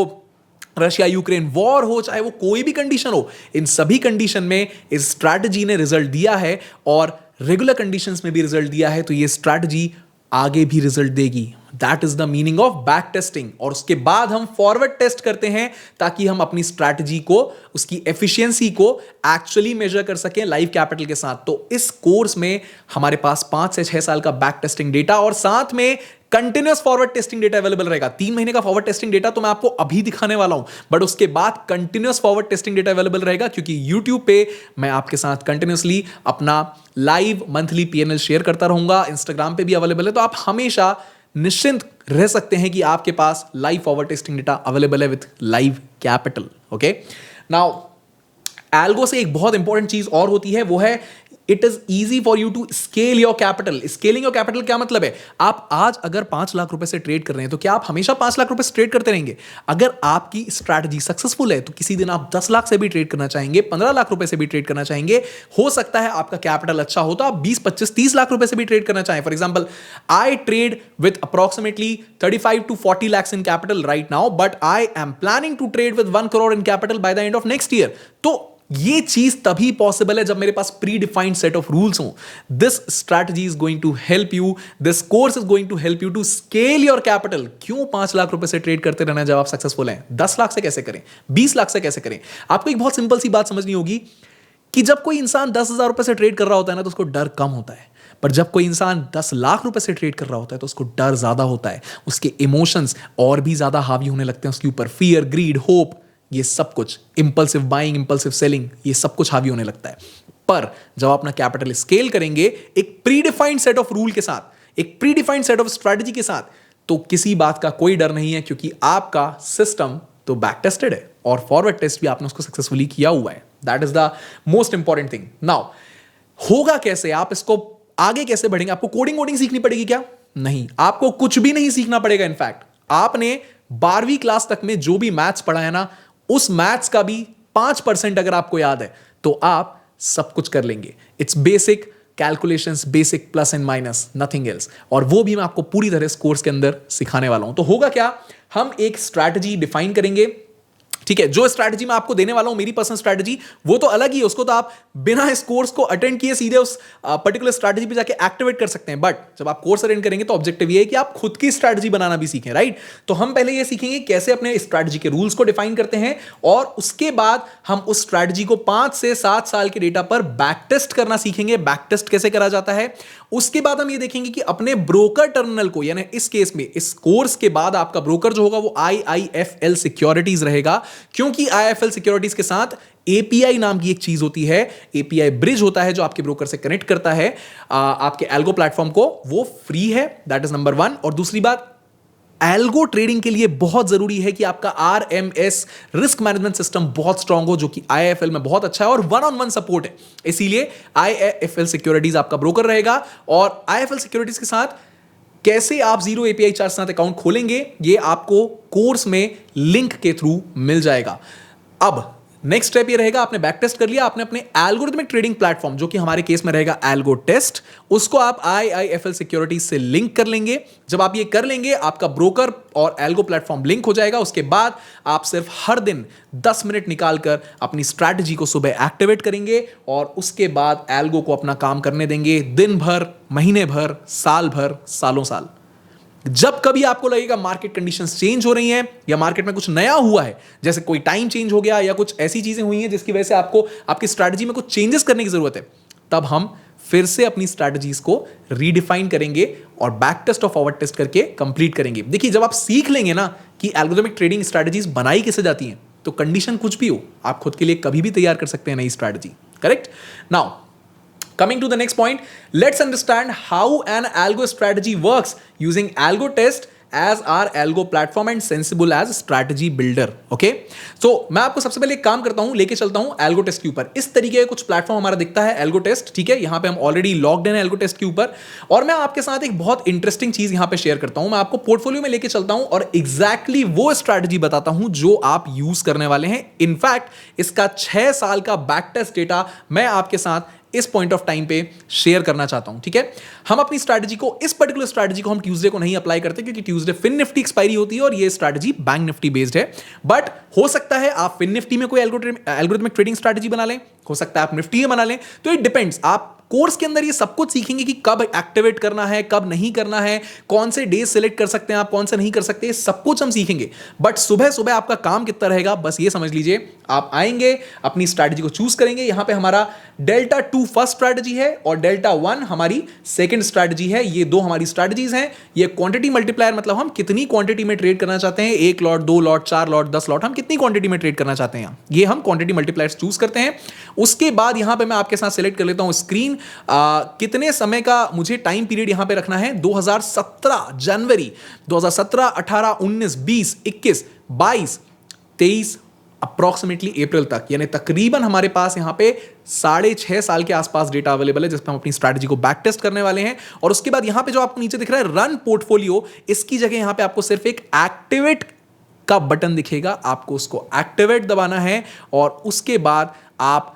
रशिया यूक्रेन वॉर हो, चाहे वो कोई भी कंडीशन हो, इन सभी कंडीशन में इस स्ट्रैटेजी ने रिजल्ट दिया है और रेगुलर कंडीशंस में भी रिजल्ट दिया है। तो ये स्ट्रैटेजी आगे भी रिजल्ट देगी। That is the meaning of back testing. और उसके बाद हम फॉरवर्ड टेस्ट करते हैं ताकि हम अपनी स्ट्रैटेजी को, उसकी एफिशिएंसी को एक्चुअली मेजर कर सकें लाइव कैपिटल के साथ। तो इस कोर्स में हमारे पास 5 से 6 साल का बैक टेस्टिंग डेटा और साथ में continuous forward testing data available रहेगा। 3 महीने का फॉरवर्ड टेस्टिंग डेटा तो मैं आपको अभी दिखाने वाला हूं, बट उसके बाद continuous forward testing data available रहेगा, क्योंकि YouTube पे मैं आपके साथ कंटिन्यूअसली अपना लाइव मंथली पीएनएल शेयर करता रहूंगा। इंस्टाग्राम पे भी अवेलेबल है, तो आप हमेशा निश्चिंत रह सकते हैं कि आपके पास live forward testing data available है with live capital. Okay, now algo से एक बहुत इंपॉर्टेंट चीज और होती है, वो है it is easy for you to scale your capital. Scaling your capital क्या मतलब है? आप आज अगर 5 लाख रुपए से ट्रेड कर रहे हैं, तो क्या आप हमेशा 5 लाख रुपए से ट्रेड करते रहेंगे? अगर आपकी स्ट्रैटेजी सक्सेसफुल है, तो किसी दिन आप 10 लाख से भी ट्रेड करना चाहेंगे, 15 लाख रुपए से भी ट्रेड करना चाहेंगे। हो सकता है आपका कैपिटल अच्छा हो तो आप 20, 25, 30 लाख रुपए से भी ट्रेड करना चाहें। For example, I trade with approximately 35 to 40 lakhs in capital right now, but I am planning to trade with 1 crore in capital by the end of next year. तो ये चीज तभी पॉसिबल है जब मेरे पास pre defined set of rules हो। This strategy is going to help you, this course is going to help you to scale your capital. क्यों 5 लाख रुपए से ट्रेड करते रहना जब आप सक्सेसफुल हैं? 10 लाख से कैसे करें? 20 लाख से कैसे करें? आपको एक बहुत सिंपल सी बात समझनी होगी कि जब कोई इंसान 10,000 रुपए से ट्रेड कर रहा होता है ना, तो उसको डर कम होता है। पर जब कोई इंसान 10 लाख रुपए से ट्रेड कर रहा होता है, तो उसको डर ज्यादा होता है। उसके इमोशंस और भी ज्यादा हावी होने लगते हैं उसके ऊपर। फियर, ग्रीड, होप, ये सब कुछ, इंपल्सिव बाइंग, इंपल्सिव सेलिंग, ये सब कुछ हावी होने लगता है। पर जब आप अपना कैपिटल स्केल करेंगे एक pre defined set of rule के साथ, एक pre defined set of strategy के साथ, तो किसी बात का कोई डर नहीं है, क्योंकि आपका सिस्टम तो बैक टेस्टेड है और फॉरवर्ड टेस्ट भी आपने उसको सक्सेसफुली किया हुआ है। That is the most important thing. Now होगा कैसे? आप इसको आगे कैसे बढ़ेंगे? आपको कोडिंग वोडिंग सीखनी पड़ेगी क्या? नहीं, आपको कुछ भी नहीं सीखना पड़ेगा। इनफैक्ट आपने 12वीं क्लास तक में जो भी मैथ्स पढ़ा है ना, उस मैथ्स का भी 5% अगर आपको याद है, तो आप सब कुछ कर लेंगे। It's basic calculations, basic plus and minus, nothing else. और वो भी मैं आपको पूरी तरह इस कोर्स के अंदर सिखाने वाला हूं। तो होगा क्या, हम एक स्ट्रैटेजी डिफाइन करेंगे, ठीक है। जो स्ट्रैटेजी मैं आपको देने वाला हूं, मेरी पर्सनल स्ट्रैटेजी, वो तो अलग ही है। उसको तो आप बिना इस कोर्स को अटेंड किए सीधे उस पर्टिकुलर स्ट्रैटेजी पे जाके एक्टिवेट कर सकते हैं। बट जब आप कोर्स अटेंड करेंगे तो ऑब्जेक्टिव ये है कि आप खुद की स्ट्रैटेजी बनाना भी सीखें, राइट? तो हम पहले ये सीखेंगे कैसे अपने स्ट्रैटेजी के रूल्स को डिफाइन करते हैं, और उसके बाद हम उस स्ट्रैटेजी को 5 से 7 साल के डेटा पर बैक टेस्ट करना सीखेंगे। बैक टेस्ट कैसे करा जाता है। उसके बाद हम ये देखेंगे कि अपने ब्रोकर टर्मिनल को, यानी इस केस में इस कोर्स के बाद आपका ब्रोकर जो होगा वो IIFL सिक्योरिटीज रहेगा, क्योंकि IIFL सिक्योरिटीज के साथ API नाम की एक चीज होती है। API ब्रिज होता है जो आपके ब्रोकर से कनेक्ट करता है आपके एल्गो प्लेटफॉर्म को, वो फ्री है। That is number 1। और दूसरी बात, एल्गो ट्रेडिंग के लिए बहुत जरूरी है कि आपका RMS रिस्क मैनेजमेंट सिस्टम बहुत स्ट्रांग हो, जो कि IIFL में बहुत अच्छा है और 1-on-1 सपोर्ट है। इसीलिए IIFL सिक्योरिटीज आपका ब्रोकर रहेगा। और IIFL सिक्योरिटीज के साथ कैसे आप जीरो API चार्ज के साथ अकाउंट खोलेंगे, ये आपको कोर्स में लिंक के थ्रू मिल जाएगा। अब नेक्स्ट स्टेप ये रहेगा, आपने बैक टेस्ट कर लिया, आपने अपने एल्गोरिथमिक ट्रेडिंग प्लेटफॉर्म, जो कि हमारे केस में रहेगा एल्गो टेस्ट, उसको आप IIFL सिक्योरिटीज से लिंक कर लेंगे। जब आप ये कर लेंगे, आपका ब्रोकर और एल्गो प्लेटफॉर्म लिंक हो जाएगा। उसके बाद आप सिर्फ हर दिन 10 मिनट निकालकर अपनी स्ट्रैटेजी को सुबह एक्टिवेट करेंगे और उसके बाद एल्गो को अपना काम करने देंगे, दिन भर, महीने भर, साल भर, सालों साल। जब कभी आपको लगेगा मार्केट कंडीशंस चेंज हो रही हैं या मार्केट में कुछ नया हुआ है, जैसे कोई टाइम चेंज हो गया या कुछ ऐसी चीजें हुई हैं जिसकी वजह से आपको आपकी स्ट्रैटेजी में कुछ चेंजेस करने की जरूरत है, तब हम फिर से अपनी स्ट्रैटेजीज को रीडिफाइन करेंगे और बैक टेस्ट और फॉरवर्ड टेस्ट करके कंप्लीट करेंगे। देखिए, जब आप सीख लेंगे ना कि एल्गोरिथमिक ट्रेडिंग स्ट्रैटेजीज बनाई कैसे जाती हैं, तो कंडीशन कुछ भी हो, आप खुद के लिए कभी भी तैयार कर सकते हैं नई strategy. Correct? Now coming to the next point, let's understand how an algo strategy works using algo test as our algo platform and Sensible as strategy builder. Okay, so मैं आपको सबसे पहले एक काम करता हूं, लेके चलता हूं एल्गो टेस्ट के ऊपर। इस तरीके का कुछ प्लेटफॉर्म हमारा दिखता है एल्गो टेस्ट, ठीक है। यहां पे हम ऑलरेडी लॉग्ड इन है एल्गो टेस्ट के ऊपर, और मैं आपके साथ एक बहुत इंटरेस्टिंग चीज यहां पे शेयर करता हूं। मैं आपको पोर्टफोलियो में लेके चलता हूं और एग्जैक्टली वो स्ट्रैटेजी बताता हूं जो आप यूज करने वाले हैं। इनफैक्ट इसका 6 साल का बैक टेस्ट डेटा मैं आपके साथ इस पॉइंट ऑफ टाइम पे शेयर करना चाहता हूं, ठीक है। हम अपनी स्ट्रैटेजी को, इस पर्टिकुलर स्ट्रैटेजी को हम ट्यूसडे को नहीं अप्लाई करते, क्योंकि ट्यूसडे फिन निफ्टी एक्सपायरी होती है और ये स्ट्रैटेजी बैंक निफ्टी बेस्ड है। बट हो सकता है आप फिन निफ्टी में कोई एल्गोरिथमिक ट्रेडिंग स्ट्रैटेजी बना लें, हो सकता है आप निफ्टी में बना लें, तो इट डिपेंड्स। आप कोर्स के अंदर ये सब कुछ सीखेंगे कि कब एक्टिवेट करना है, कब नहीं करना है, कौन से डेज सिलेक्ट कर सकते हैं आप, कौन से नहीं कर सकते, सब कुछ हम सीखेंगे। बट सुबह सुबह आपका काम कितना रहेगा, बस ये समझ लीजिए, आप आएंगे, अपनी स्ट्रैटेजी को चूज करेंगे। यहां पे हमारा डेल्टा 2 फर्स्ट स्ट्रैटेजी है और डेल्टा 1 हमारी सेकंड स्ट्रैटेजी है। ये दो हमारी स्ट्रैटेजीज हैं। ये क्वांटिटी मल्टीप्लायर, मतलब हम कितनी क्वांटिटी में ट्रेड करना चाहते हैं, 1 लॉट, 2 लॉट, 4 लॉट, 10 लॉट, हम कितनी क्वांटिटी में ट्रेड करना चाहते हैं, ये हम क्वांटिटी मल्टीप्लायर्स चूज करते हैं। उसके बाद यहां पे मैं आपके साथ सिलेक्ट कर लेता हूं स्क्रीन, कितने समय का मुझे टाइम पीरियड यहां पे रखना है, 2017 जनवरी, 2017, 18, 19, 20, 21, 22, 23, अप्रॉक्सीमेटली अप्रैल तक, यानी तकरीबन हमारे पास यहां पे 6.5 साल के आसपास डेटा अवेलेबल है, जिस पर हम अपनी स्ट्रैटेजी को बैक टेस्ट करने वाले हैं। और उसके बाद यहां पे जो आपको नीचे दिख रहा है रन पोर्टफोलियो, इसकी जगह यहां पे आपको सिर्फ एक एक्टिवेट का बटन दिखेगा, आपको उसको एक्टिवेट दबाना है और उसके बाद आप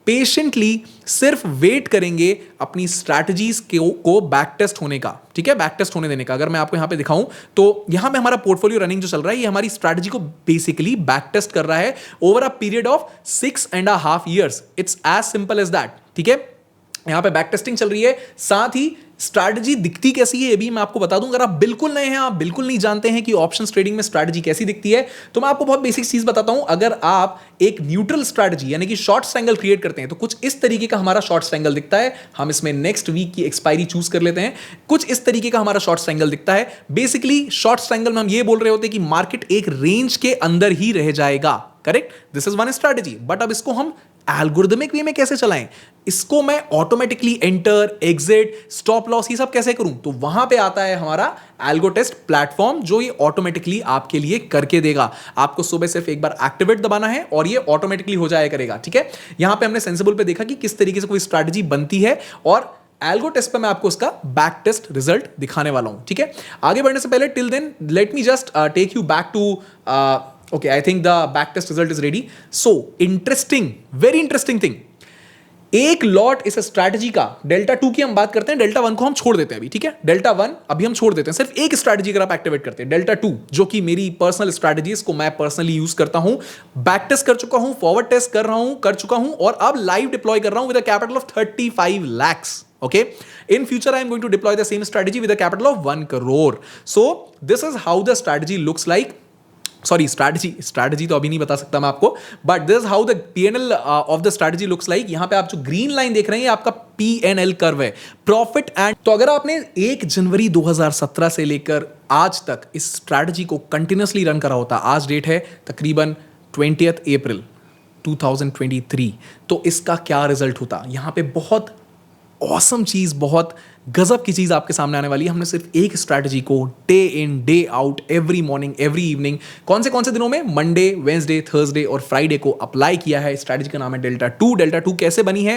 पेशेंटली सिर्फ वेट करेंगे अपनी स्ट्रैटेजीज को बैक टेस्ट होने का, ठीक है, बैक टेस्ट होने देने का। अगर मैं आपको यहां पे दिखाऊं तो यहां पे हमारा पोर्टफोलियो रनिंग जो चल रहा है, ये हमारी स्ट्रैटेजी को बेसिकली बैक टेस्ट कर रहा है over a period of 6.5 years। It's as simple as that, ठीक है। यहां पे बैक टेस्टिंग चल रही है, साथ ही स्ट्रैटेजी दिखती कैसी है ये भी मैं आपको बता दूं। अगर आप बिल्कुल नए हैं, आप बिल्कुल नहीं जानते हैं कि ऑप्शंस ट्रेडिंग में स्ट्रैटेजी कैसी दिखती है, तो मैं आपको बहुत बेसिक चीज बताता हूं। अगर आप एक न्यूट्रल स्ट्रैटेजी यानी कि शॉर्ट ट्रायंगल क्रिएट करते हैं, तो कुछ इस तरीके का हमारा शॉर्ट ट्रायंगल दिखता है। हम इसमें नेक्स्ट वीक की एक्सपायरी चूज कर लेते हैं, कुछ इस तरीके का हमारा शॉर्ट ट्रायंगल दिखता है। बेसिकली शॉर्ट ट्रायंगल में हम ये बोल रहे होते हैं कि मार्केट एक रेंज के अंदर ही रह जाएगा, correct. This is one strategy. But अब इसको हम एल्गोरिथमिक वे में कैसे चलाएं, इसको मैं automatically enter, exit, stop loss ये सब कैसे करूं, तो वहां पे आता है हमारा एल्गो टेस्ट प्लेटफॉर्म, जो ये ऑटोमेटिकली आपके लिए करके देगा। आपको सुबह सिर्फ एक बार एक्टिवेट दबाना है और ये ऑटोमेटिकली हो जाया करेगा, ठीक है। यहां पे हमने सेंसिबल पे देखा कि किस तरीके से कोई स्ट्रैटेजी बनती है और एल्गो टेस्ट पे मैं आपको उसका बैक टेस्ट रिजल्ट दिखाने वाला हूं, ठीक है। आगे बढ़ने से पहले till then let me just take you back to okay, I think the back test result is ready. So interesting, very interesting thing. एक लॉट इस स्ट्रैटेजी का डेल्टा 2 की हम बात करते हैं, डेल्टा 1 को हम छोड़ देते हैं अभी, ठीक है। डेल्टा 1 अभी हम छोड़ देते हैं, सिर्फ एक स्ट्रैटेजी अगर आप एक्टिवेट करते हैं, डेल्टा 2 जो कि मेरी पर्सनल स्ट्रैटेजी, इसको मैं पर्सनली यूज करता हूं, बैक टेस्ट कर चुका हूं, फॉरवर्ड टेस्ट कर चुका हूं और अब लाइव डिप्लॉय कर रहा हूं with a capital of 35 lakhs. Okay, in future I am going to deploy the same strategy with a capital of 1 crore. So this is how the strategy looks like. Sorry, strategy तो अभी नहीं बता सकता मैं आपको, but this is how the PNL of the strategy looks like. यहां पे आप जो ग्रीन लाइन देख रहे हैं, ये आपका पीएनएल कर्व है, प्रॉफिट एंड। तो अगर आपने 1 जनवरी 2017 से लेकर आज तक इस स्ट्रैटेजी को कंटिन्यूसली रन करा होता, आज डेट है तकरीबन 20th अप्रैल 2023, तो इसका क्या रिजल्ट होता। यहां पे बहुत ऑसम चीज, बहुत गजब की चीज आपके सामने आने वाली है। हमने सिर्फ एक स्ट्रैटेजी को day in day out, every morning, every evening, कौन से दिनों में, मंडे, वेंसडे, थर्सडे और फ्राइडे को अप्लाई किया है। स्ट्रैटेजी का नाम है डेल्टा 2। डेल्टा 2 कैसे बनी है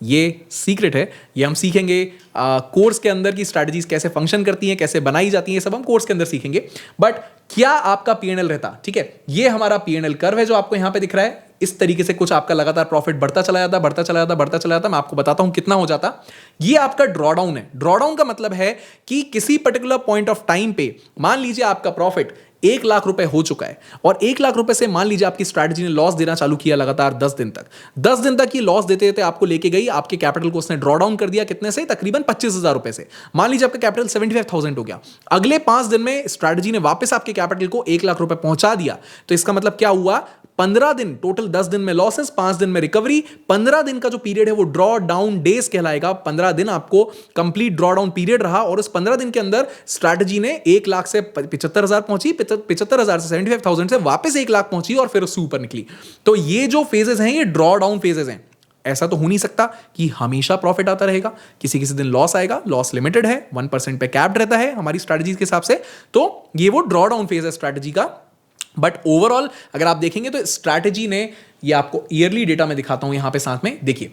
ये सीक्रेट है, ये हम सीखेंगे कोर्स के अंदर की स्ट्रैटेजीज कैसे फंक्शन करती हैं, कैसे बनाई जाती हैं, सब हम कोर्स के अंदर सीखेंगे। बट क्या आपका पीएनएल रहता, ठीक है, ये हमारा पीएनएल कर्व है जो आपको यहां पे दिख रहा है। इस तरीके से कुछ आपका लगातार प्रॉफिट बढ़ता चला जाता, बढ़ता चला जाता, बढ़ता चला जाता। मैं आपको बताता हूं कितना हो जाता। ये आपका ड्रॉडाउन है। ड्रॉडाउन का मतलब है कि किसी पर्टिकुलर पॉइंट ऑफ टाइम पे मान लीजिए आपका प्रॉफिट 1 लाख रुपए हो चुका है और 1 लाख रुपए से मान लीजिए आपकी स्ट्रैटेजी ने लॉस देना चालू किया लगातार 10 दिन तक। 10 दिन तक ये लॉस देते देते आपको लेके गई, आपके कैपिटल को उसने ड्रॉ डाउन कर दिया कितने से, तकरीबन 25,000 रुपए से। मान लीजिए आपका कैपिटल 75,000 हो गया। अगले 5 दिन में स्ट्रैटेजी ने वापस आपके कैपिटल को 1 लाख रुपए पहुंचा दिया। तो इसका मतलब क्या हुआ, 15 दिन, टोटल 10 दिन में लॉसेस, 5 दिन में रिकवरी। 15 दिन का जो पीरियड है वो ड्रॉ डाउन डेज कहलाएगा। 15 दिन आपको कंप्लीट ड्रॉ डाउन पीरियड रहा और उस 15 दिन के अंदर स्ट्रैटेजी ने 1 लाख से 75,000 पहुंची, 75,000 से 75,000 से वापस 1 लाख पहुंची और फिर उससे ऊपर निकली। तो ये जो फेजेस हैं ये ड्रॉ डाउन फेजेस हैं। ऐसा तो हो नहीं सकता कि हमेशा प्रॉफिट आता रहेगा, किसी किसी दिन लॉस आएगा। लॉस लिमिटेड है, 1% पे कैप्ड रहता है हमारी स्ट्रैटेजी के हिसाब से। तो ये वो ड्रॉ डाउन फेज है स्ट्रैटेजी का। बट ओवरऑल अगर आप देखेंगे तो स्ट्रैटेजी ने, ये आपको ईयरली डेटा में दिखाता हूं यहां पे साथ में, देखिए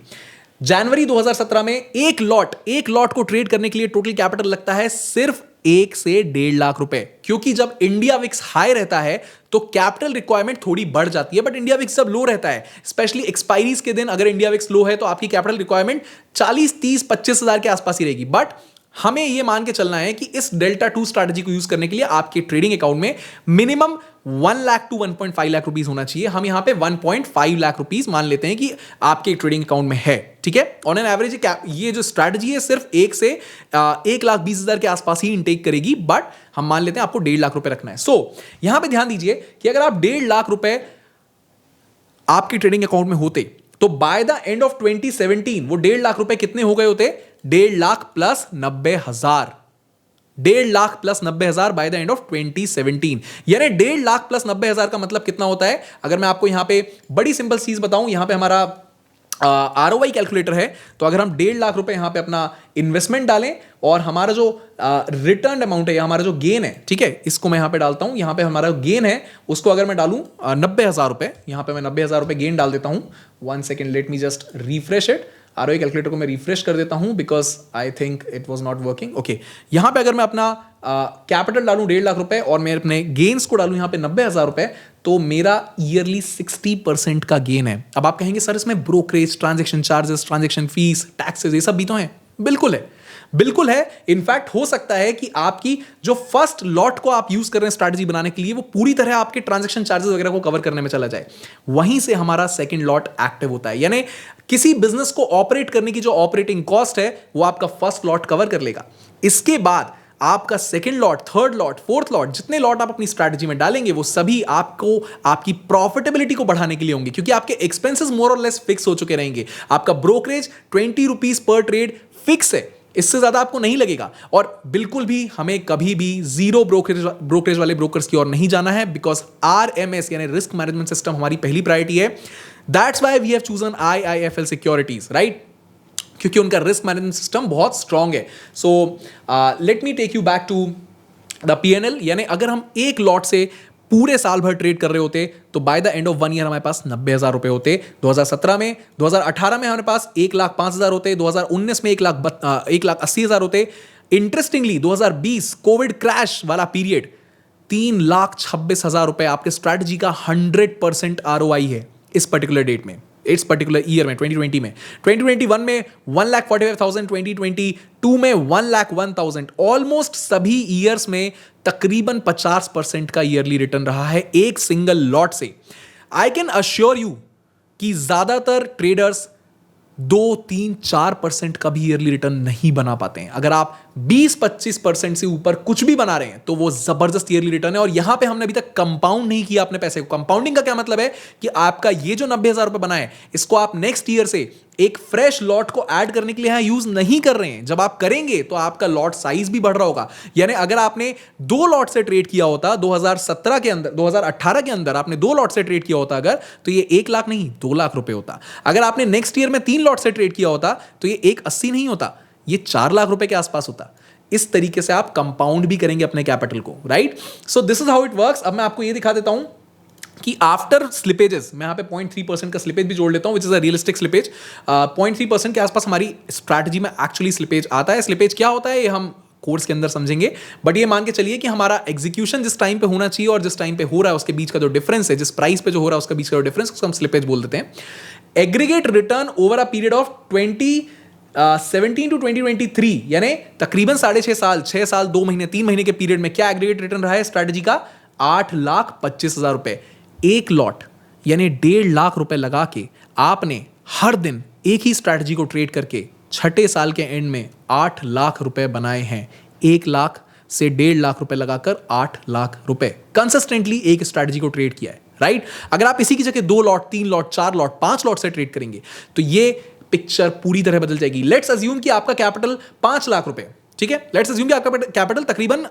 जनवरी 2017 में एक लॉट को ट्रेड करने के लिए टोटल कैपिटल लगता है सिर्फ 1 से 1.5 लाख रुपए। क्योंकि जब इंडिया विक्स हाई रहता है तो कैपिटल रिक्वायरमेंट थोड़ी बढ़ जाती है, बट इंडिया विक्स जब लो रहता है, स्पेशली एक्सपायरीज के दिन अगर इंडिया विक्स लो है तो आपकी कैपिटल रिक्वायरमेंट 40, 30, 25 हजार के आसपास ही रहेगी। बट हमें यह मान के चलना है कि इस डेल्टा 2 स्ट्रैटेजी को यूज करने के लिए आपके ट्रेडिंग अकाउंट में minimum 1 lakh to 1.5 lakh rupees होना चाहिए। हम यहां पे 1.5 लाख रुपीस मान लेते हैं कि आपके ट्रेडिंग अकाउंट में है, ठीक है। ऑन एन एवरेज ये जो स्ट्रैटेजी है सिर्फ 1 से 1,20,000 के आसपास ही इनटेक करेगी, बट हम मान लेते हैं आपको 1.5 लाख रुपए रखना है। सो यहां पे ध्यान दीजिए कि अगर आप 1.5 लाख रुपए आपके ट्रेडिंग अकाउंट में होते तो बाय द एंड ऑफ 2017 वो 1.5 लाख रुपए कितने हो गए होते, 1.5 lakh plus 90,000, 1.5 lakh plus 90,000 bye the end of 2017। यानी 1.5 लाख प्लस 90,000 का मतलब कितना होता है। अगर मैं आपको यहां पे बड़ी सिंपल चीज बताऊं, यहां पे हमारा ROI कैलकुलेटर है, तो अगर हम 1.5 लाख रुपए यहां पे अपना इन्वेस्टमेंट डालें और हमारा जो रिटर्न अमाउंट है, हमारा जो गेन है, ठीक है, इसको मैं यहां पे डालता हूं। यहां पे हमारा गेन है उसको अगर मैं डालूं 90,000 रुपए, यहां पे मैं 90,000 रुपए गेन डाल देता हूं। 1 second, late me just refresh it. ROI calculator को मैं रिफ्रेश कर देता हूं because I think it was not working. Okay, यहां पे अगर मैं अपना कैपिटल डालूं 1.5 लाख रुपए और मैं अपने गेन्स को डालूं यहां पे 90,000 रुपए, तो मेरा ईयरली 60% का गेन है। अब आप कहेंगे सर इसमें brokerage, transaction charges, transaction fees, taxes, ये सब भी तो हैं। बिल्कुल है, बिल्कुल है। इनफैक्ट हो सकता है कि आपकी जो फर्स्ट लॉट को आप यूज कर रहे हैं स्ट्रैटेजी बनाने के लिए वो पूरी तरह आपके ट्रांजैक्शन चार्जेस वगैरह को कवर करने में चला जाए, वहीं से हमारा सेकंड लॉट एक्टिव होता है। यानी किसी बिजनेस को ऑपरेट करने की जो ऑपरेटिंग कॉस्ट है वो आपका फर्स्ट लॉट कवर कर लेगा। इसके बाद आपका second lot, third lot, fourth lot, जितने लॉट आप अपनी स्ट्रैटेजी में डालेंगे वो सभी आपको आपकी प्रॉफिटेबिलिटी को बढ़ाने के लिए होंगे, क्योंकि आपके एक्सपेंसेस मोर और लेस फिक्स हो चुके रहेंगे। आपका brokerage 20 rupees per trade fix है, इससे ज्यादा आपको नहीं लगेगा। और बिल्कुल भी हमें कभी भी जीरो ब्रोकरेज वाले ब्रोकर्स की ओर नहीं जाना है, बिकॉज RMS यानी रिस्क मैनेजमेंट सिस्टम हमारी पहली प्रायोरिटी है। That's why we have chosen IIFL securities, right, क्योंकि उनका रिस्क मैनेजमेंट सिस्टम बहुत स्ट्रांग है। So let me take you back to the PNL। यानी अगर हम एक लॉट से पूरे साल भर ट्रेड कर रहे होते तो bye the end of 1 year हमारे पास 90,000 रुपए होते। 2017 में, 2018 में हमारे पास 1,05,000 होते, 2019 में 1,80,000 होते। इंटरेस्टिंगली 2020 कोविड क्रैश वाला पीरियड 3,26,000 रुपए आपके स्ट्रैटेजी का 100% ROI है इस पर्टिकुलर डेट में, इस पर्टिकुलर ईयर में, 2020 में। 2021 में 1,45,000, 2022 में 1,01,000। ऑलमोस्ट सभी ईयर्स में तकरीबन 50% का ईयरली रिटर्न रहा है एक सिंगल लॉट से। आई कैन अश्योर यू कि ज्यादातर ट्रेडर्स 2, 3, 4% का भी ईयरली रिटर्न नहीं बना पाते हैं। अगर आप 20-25% से ऊपर कुछ भी बना रहे हैं तो वो जबरदस्त ईयरली रिटर्न है। और यहां पे हमने अभी तक कंपाउंड नहीं किया अपने पैसे को। कंपाउंडिंग का क्या मतलब है कि आपका ये जो 90,000 रुपए बना है इसको आप नेक्स्ट ईयर से एक फ्रेश लॉट को ऐड करने के लिए यहां यूज नहीं कर रहे हैं। जब आप करेंगे तो आपका लॉट साइज भी बढ़ रहा होगा। यानी अगर आपने 2 लॉट से ट्रेड किया होता 2017 के अंदर, 2018 के अंदर आपने 2 लॉट से ट्रेड किया होता अगर, तो ये 1 लाख नहीं 2 लाख रुपए होता। अगर आपने नेक्स्ट ईयर में 3 लॉट से ट्रेड किया होता तो ये 1,80 नहीं होता, ये 4 लाख रुपए के आसपास होता। इस तरीके से आप कंपाउंड भी करेंगे अपने कैपिटल को, right. So this is how it works. अब मैं आपको ये दिखा देता हूं कि आफ्टर स्लिपेजेस, मैं यहाँ पे 0.3% का स्लिपेज भी जोड़ लेता हूँ, which is a realistic slippage, 0.3% के आसपास हमारी स्ट्रैटेजी में एक्चुअली स्लिपेज आता है। स्लिपेज क्या होता है ये हम कोर्स के अंदर समझेंगे, बट ये मान के चलिए कि हमारा एग्जीक्यूशन जिस टाइम पे होना चाहिए और जिस टाइम पे हो रहा है उसके बीच का जो डिफरेंस है, जिस प्राइस पे जो हो रहा है उसके बीच का जो डिफरेंस, उसको हम स्लिपेज बोल देते हैं। Aggregate return over a period of 2017 to 2023, यानी तकरीबन 6.5 साल, 6 साल 2 महीने 3 महीने के पीरियड में क्या एग्रीगेट रिटर्न रहा है स्ट्रैटेजी का? 8,25,000 रुपए। एक लॉट यानी 1.5 लाख रुपए लगा के आपने हर दिन एक ही स्ट्रैटेजी को ट्रेड करके 6 साल के एंड में 8 लाख रुपए बनाए हैं। 1 लाख से 1.5 लाख रुपए लगाकर 8 लाख रुपए कंसिस्टेंटली एक स्ट्रैटेजी को ट्रेड किया है, राइट? अगर आप इसी की जगह 2 लॉट 3 लॉट 4 लॉट 5 लॉट से ट्रेड करेंगे तो ये पिक्चर पूरी तरह बदल जाएगी। लेट्स अज्यूम कि आपका कैपिटल 5 लाख रुपए, ठीक है? लेट्स अज्यूम कि आपका कैपिटल तकरीबन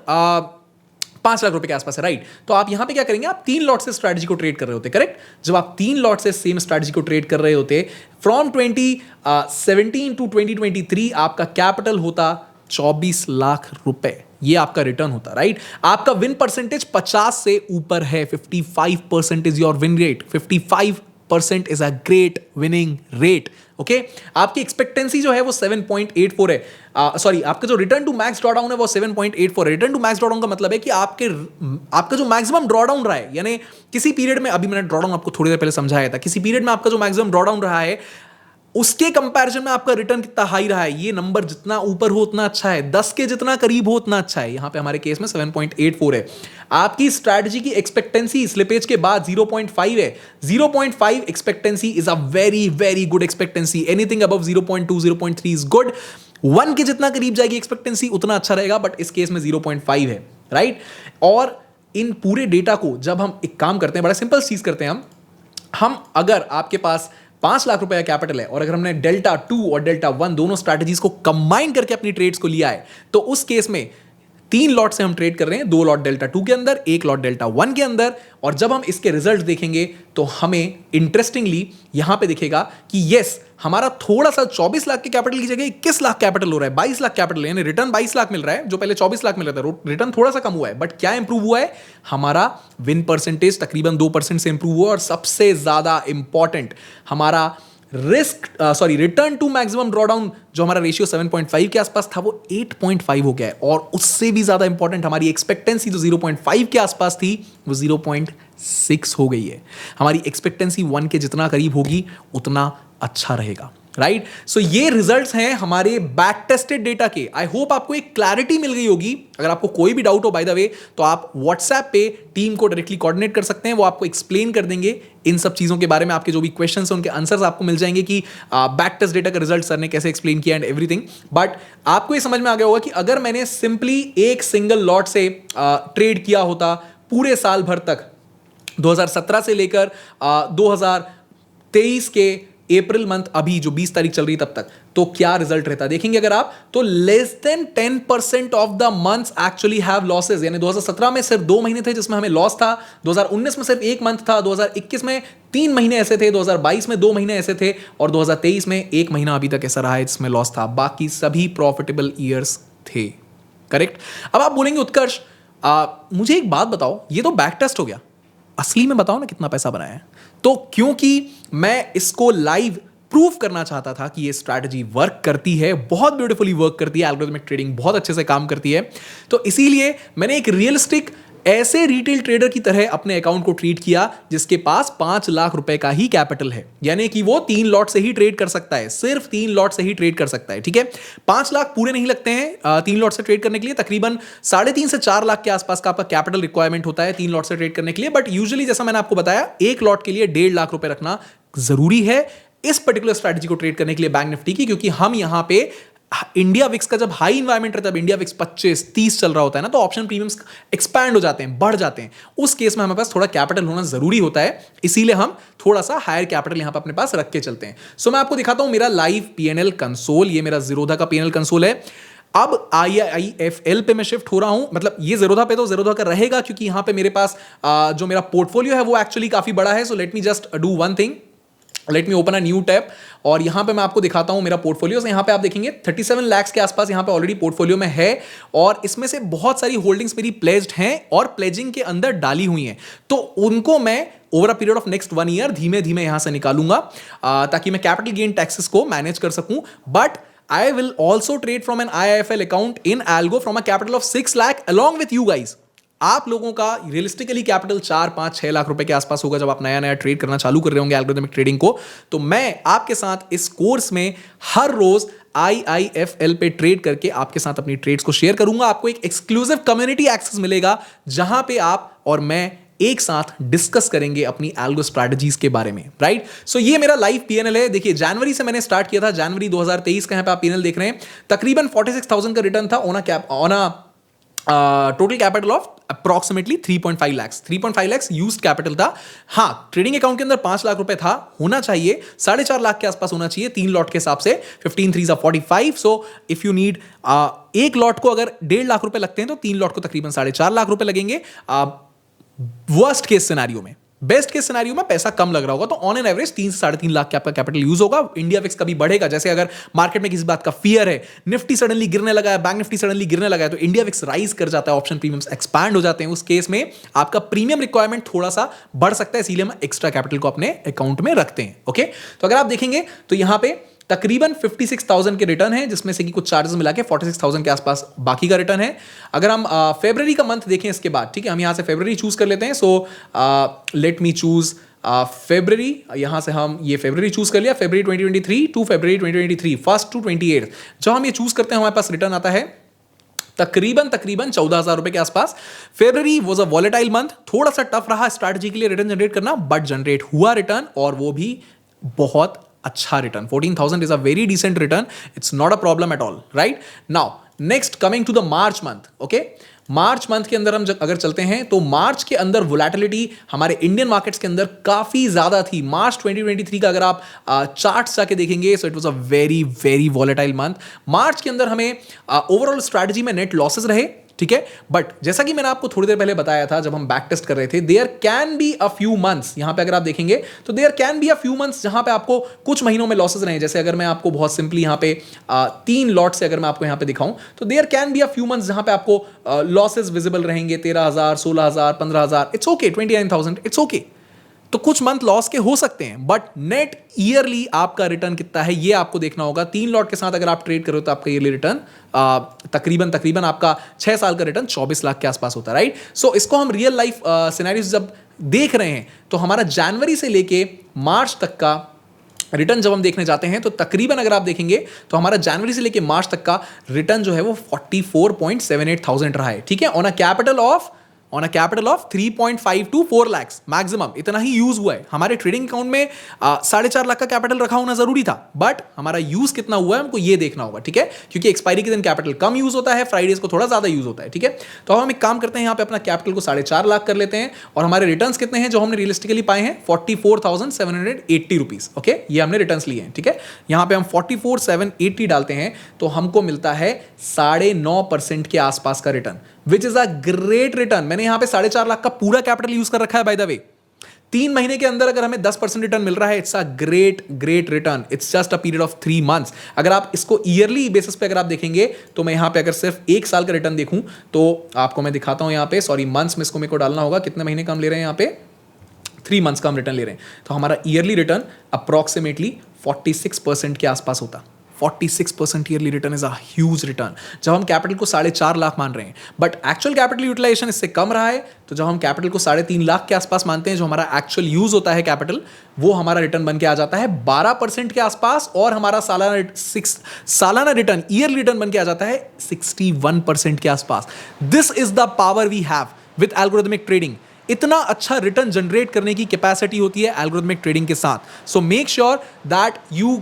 5 लाख रुपए के आसपास है, राइट? तो आप यहां पे क्या करेंगे? आप 3 लॉट से स्ट्रैटेजी को ट्रेड कर रहे होते, करेक्ट? जब आप 3 लॉट से सेम स्ट्रैटेजी को ट्रेड कर रहे होते, फ्रॉम 2017 टू 2023 आपका कैपिटल होता 24 लाख रुपए। ये आपका रिटर्न होता, राइट? आपका विन परसेंटेज 50 से ऊपर है, 55% is your win rate. 55% is a great winning rate, okay? आपकी एक्सपेक्टेंसी जो है वो 7.84 है। सॉरी, आपका जो रिटर्न टू मैक्स ड्रॉडाउन है वो 7.84 है। रिटर्न टू मैक्स ड्रॉडाउन का मतलब है कि आपका जो मैक्सिमम ड्रॉडाउन रहा है, यानी किसी पीरियड में, अभी मैंने ड्रॉडाउन आपको थोड़ी देर पहले समझाया था, किसी पीरियड में आपका जो मैक्सिमम ड्रॉडाउन रहा है उसके कंपैरिजन में आपका रिटर्न कितना हाई रहा है। ये नंबर जितना ऊपर हो उतना अच्छा है, 10 के जितना करीब हो उतना अच्छा है। यहां पे हमारे केस में 7.84 है। आपकी स्ट्रैटेजी की एक्सपेक्टेंसी स्लिपेज के बाद 0.5 है। 0.5 expectancy is a very very good expectancy. Anything above 0.2 0.3 is good. 1 के जितना करीब जाएगी एक्सपेक्टेंसी उतना अच्छा रहेगा, बट इस केस में 0.5 है, राइट? और इन पूरे डेटा को जब हम एक काम करते हैं, बड़ा सिंपल चीज करते हैं हम अगर आपके पास 5 लाख रुपए का कैपिटल है और अगर हमने डेल्टा 2 और डेल्टा 1 दोनों स्ट्रैटेजीज को कंबाइन करके अपनी ट्रेड्स को लिया है, तो उस केस में 3 लॉट से हम ट्रेड कर रहे हैं, 2 लॉट डेल्टा 2 के अंदर, 1 लॉट डेल्टा 1 के अंदर। और जब हम इसके रिजल्ट देखेंगे तो हमें इंटरेस्टिंगली यहां पे दिखेगा कि यस, हमारा थोड़ा सा 24 लाख के कैपिटल की जगह 21 लाख कैपिटल हो रहा है, 22 लाख कैपिटल, यानी रिटर्न 22 लाख मिल रहा है, जो पहले 24 लाख मिल रहा था, रिटर्न थोड़ा सा कम हुआ है। बट क्या इंप्रूव हुआ है? हमारा विन परसेंटेज तकरीबन 2% से इंप्रूव हुआ, और सबसे ज्यादा इंपॉर्टेंट हमारा रिटर्न टू मैक्सिमम ड्रॉडाउन, जो हमारा रेशियो 7.5 के आसपास था, वो 8.5 हो गया है। और उससे भी ज्यादा इंपॉर्टेंट हमारी एक्सपेक्टेंसी जो 0.5 के आसपास थी वो 0.6 हो गई है। हमारी एक्सपेक्टेंसी 1 के जितना करीब होगी उतना अच्छा रहेगा, राइट? सो ये रिजल्ट्स हैं हमारे बैक टेस्टेड डेटा के। आई होप आपको एक क्लैरिटी मिल गई होगी। अगर आपको कोई भी डाउट हो, बाय द वे, तो आप व्हाट्सएप पे टीम को डायरेक्टली कोऑर्डिनेट कर सकते हैं, वो आपको एक्सप्लेन कर देंगे इन सब चीजों के बारे में। आपके जो भी क्वेश्चंस हैं उनके आंसर्स आपको मिल जाएंगे कि बैक टेस्ट डेटा का रिजल्ट सर ने कैसे एक्सप्लेन किया एंड एवरीथिंग। बट आपको ये समझ में आ गया होगा कि अगर मैंने सिंपली एक सिंगल लॉट से ट्रेड किया होता पूरे साल भर तक, 2017 से लेकर 2023 के अप्रैल मंथ, अभी जो 20 तारीख चल रही तब तक, तो क्या रिजल्ट रहता देखेंगे अगर आप, तो less than 10% of the months actually have losses. यानी 2017 में सिर्फ 2 महीने थे जिसमें हमें लॉस था, 2019 में सिर्फ 1 मंथ था, 2021 में 3 महीने ऐसे थे, 2022 में 2 महीने ऐसे थे, और 2023 में 1 महीना अभी तक ऐसा रहा है जिसमें लॉस था। बाकी सभी प्रॉफिटेबल ईयर्स थे, करेक्ट? अब आप बोलेंगे उत्कर्ष, मुझे एक बात बताओ, ये तो बैक टेस्ट हो गया, असली में बताओ ना कितना पैसा बनाया है। तो क्योंकि मैं इसको लाइव प्रूव करना चाहता था कि ये स्ट्रैटेजी वर्क करती है, बहुत ब्यूटीफुली वर्क करती है, एल्गोरिथमिक ट्रेडिंग बहुत अच्छे से काम करती है, तो इसीलिए मैंने एक रियलिस्टिक ऐसे रिटेल ट्रेडर की तरह अपने अकाउंट को ट्रीट किया जिसके पास 5 लाख रुपए का ही कैपिटल है, यानी कि वो 3 लॉट से ही ट्रेड कर सकता है, सिर्फ 3 लॉट से ही ट्रेड कर सकता है, ठीक है? 5 लाख पूरे नहीं लगते हैं 3 लॉट से ट्रेड करने के लिए, तकरीबन 3.5 से 4 लाख के आसपास का आपका कैपिटल रिक्वायरमेंट होता है 3 लॉट से ट्रेड करने के लिए। बट यूजुअली जैसा मैंने आपको बताया, 1 लॉट के लिए 1.5 लाख रुपए रखना जरूरी है इस पर्टिकुलर स्ट्रैटेजी को ट्रेड करने के लिए बैंक निफ्टी की, क्योंकि हम यहां पे इंडिया विक्स का जब हाई इन्वायरमेंट रहता है, इंडिया विक्स 25-30 चल रहा होता है ना, तो ऑप्शन प्रीमियम्स एक्सपैंड हो जाते हैं, बढ़ जाते हैं। उस केस में हमारे पास थोड़ा कैपिटल होना जरूरी होता है, इसीलिए हम थोड़ा सा हायर कैपिटल यहां पर अपने पास रख के चलते हैं। सो मैं आपको दिखाता हूं मेरा लाइव पीएनएल कंसोल। ये मेरा ज़ीरोधा का पीएनएल कंसोल है। अब IIFL पे मैं शिफ्ट हो रहा हूं, मतलब ये ज़ीरोधा पे तो ज़ीरोधा का रहेगा, क्योंकि यहां पे मेरे पास जो मेरा पोर्टफोलियो है वो एक्चुअली काफी बड़ा है। So let me just do one thing. Let me open a new tab और यहां पे मैं आपको दिखाता हूं मेरा पोर्टफोलियो। यहां पे आप देखेंगे 37 लाख के आसपास यहां पे ऑलरेडी पोर्टफोलियो में है और इसमें से बहुत सारी होल्डिंग्स मेरी प्लेज्ड हैं और प्लेजिंग के अंदर डाली हुई हैं, तो उनको मैं over a period of next 1 year धीमे धीमे यहां से निकालूंगा ताकि मैं कैपिटल गेन टैक्सेस को मैनेज कर सकूं। But I will also trade from an IIFL account in Algo from a capital of 6 lakh along with you guys। आप लोगों का रियलिस्टिकली कैपिटल 4-5-6 लाख रुपए के आसपास होगा जब आप नया नया ट्रेड करना चालू कर रहे होंगे एल्गोरिथमिक ट्रेडिंग को। तो मैं आपके साथ इस कोर्स में हर रोज IIFL पे ट्रेड करके आपके साथ अपनी ट्रेड्स को शेयर करूंगा। आपको एक एक्सक्लूसिव कम्युनिटी एक्सेस मिलेगा जहां पे आप और मैं एक साथ डिस्कस करेंगे अपनी एल्गो स्ट्रैटेजीज के बारे में, राइट। सो ये मेरा लाइव पीएनएल है। देखिए जनवरी से मैंने स्टार्ट किया था, जनवरी 2023 का यहां पे आप पीएनएल देख रहे हैं। तकरीबन 46,000 का रिटर्न था on a total capital of approximately 3.5 lakh. 3.5 lakh used capital था। हाँ, ट्रेडिंग अकाउंट के अंदर 5 लाख रुपए था, होना चाहिए 4.5 लाख के आसपास होना चाहिए 3 लॉट के हिसाब से। 15 3 45। सो इफ यू नीड एक लॉट को अगर 1.5 लाख रुपए लगते हैं तो 3 लॉट को तकरीबन 4.5 लाख रुपए लगेंगे। वर्स्ट केस सिनेरियो में, बेस्ट केस सिनेरियो में पैसा कम लग रहा होगा तो ऑन एन एवरेज 3 से 3.5 लाख के आपका कैपिटल यूज होगा। इंडिया विक्स कभी बढ़ेगा, जैसे अगर मार्केट में किसी बात का फियर है, निफ्टी सडनली गिरने लगा है, बैंक निफ्टी सडनली गिरने लगा है, तो इंडिया विक्स राइज कर जाता है, ऑप्शन प्रीमियम्स एक्सपैंड हो जाते हैं। उस केस में आपका प्रीमियम रिक्वायरमेंट थोड़ा सा बढ़ सकता है, इसीलिए हम एक्स्ट्रा कैपिटल को अपने अकाउंट में रखते हैं। ओके, तो अगर आप देखेंगे तो यहां पे तकरीबन 56,000 के रिटर्न है, जिसमें से कि कुछ चार्जेस मिला के 46,000 के आसपास बाकी का रिटर्न है। अगर हम फरवरी का मंथ देखें इसके बाद, ठीक है, हम यहां से फरवरी चूज कर लेते हैं। सो लेट मी चूज फरवरी। यहां से हम ये फरवरी चूज कर लिया, फरवरी 2023 टू फरवरी 2023, 1 to 28। जब हम ये चूज करते हैं हमारे पास रिटर्न आता है तकरीबन 14,000 रुपए के आसपास। February was a volatile month, थोड़ा सा टफ रहा स्ट्रैटेजी के लिए रिटर्न जनरेट करना, बट जनरेट हुआ रिटर्न और वो भी बहुत अच्छा return. 14,000 is a very decent return, it's not a problem at all, right. Now next coming to the March month. Okay, March month के अंदर हम अगर चलते हैं तो मार्च के अंदर वोलेटिलिटी हमारे इंडियन मार्केट्स के अंदर काफी ज्यादा थी। मार्च 2023 का अगर आप चार्ट्स जाके देखेंगे, so it was a very very volatile month. मार्च के अंदर हमें ओवरऑल स्ट्रैटेजी में नेट लॉसेस रहे, ठीक है, बट जैसा कि मैंने आपको थोड़ी देर पहले बताया था जब हम बैक टेस्ट कर रहे थे, there can be a few months, यहां पे अगर आप देखेंगे तो there can be a few months जहां पे आपको कुछ महीनों में लॉसेस रहे। जैसे अगर मैं आपको बहुत सिंपली यहां पे 3 लॉट से अगर मैं आपको यहां पे दिखाऊं तो there can be a few months जहां पे आपको लॉसेस विजिबल रहेंगे 13,000, 16,000, 15,000, इट्स ओके, 29,000, इट्स ओके। तो कुछ मंथ लॉस के हो सकते हैं, बट नेट ईयरली आपका रिटर्न कितना है ये आपको देखना होगा। 3 लॉट के साथ अगर आप ट्रेड करो तो आपका ईयरली रिटर्न तकरीबन आपका 6 साल का रिटर्न 24 लाख के आसपास होता है, राइट। सो इसको हम रियल लाइफ सिनेरियोस जब देख रहे हैं तो हमारा जनवरी से लेके मार्च तक का रिटर्न जब हम देखने जाते हैं तो तकरीबन अगर आप देखेंगे तो हमारा जनवरी से लेके मार्च तक का रिटर्न जो है वो 44.78,000 रहा है, ठीक है, on a capital of 3.5 to 4 lakh maximum, इतना ही यूज हुआ है। हमारे ट्रेडिंग अकाउंट में 4.5 लाख का कैपिटल रखा होना जरूरी था, बट हमारा यूज कितना हुआ है हमको ये देखना होगा, ठीक है, क्योंकि एक्सपायरी के दिन कैपिटल कम यूज होता है, फ्राइडेज को थोड़ा ज्यादा यूज होता है, ठीक है। तो हम एक काम करते हैं, यहाँ पे अपना कैपिटल को 4.5 लाख कर लेते हैं और हमारे रिटर्न्स कितने हैं जो हमने रियलिस्टिकली पाए हैं 44,780 रुपीज। ओके, ये हमने रिटर्न्स लिए हैं, ठीक है। यहाँ पे हम 44,780 डालते हैं तो हमको मिलता है 9.5% के आसपास का return, which is a great return. मैंने यहां पे 4.5 लाख का पूरा कैपिटल यूज कर रखा है बाय द वे। 3 महीने के अंदर अगर हमें 10% रिटर्न मिल रहा है, it's a great return. It's just a period of 3 months. अगर आप इसको ईयरली बेसिस पे अगर आप देखेंगे तो मैं यहां पे अगर सिर्फ 1 साल का रिटर्न देखूं तो आपको मैं दिखाता हूं। यहां पे सॉरी मंथ्स में इसको मेरे को डालना होगा, कितने महीने का हम ले रहे हैं, यहां पे 3 मंथ्स का हम रिटर्न ले रहे हैं, तो हमारा ईयरली रिटर्न अप्रॉक्सीमेटली 46% के आसपास होता। 46% yearly return is a huge return जब हम कैपिटल को 4.5 लाख मान रहे हैं, बट एक्चुअल कैपिटल यूटिलाइजेशन इससे कम रहा है। तो जब हम कैपिटल को 3.5 लाख के आसपास मानते हैं, जो हमारा एक्चुअल यूज होता है कैपिटल, वो हमारा रिटर्न बन के आ जाता है 12% के आसपास, और हमारा सालाना रिटर्न ईयरली रिटर्न बन के आ जाता है 61% के आसपास। This is the power we have with algorithmic trading. इतना अच्छा रिटर्न जनरेट करने की कैपेसिटी होती है एल्गोरिथमिक ट्रेडिंग के साथ। So make sure that you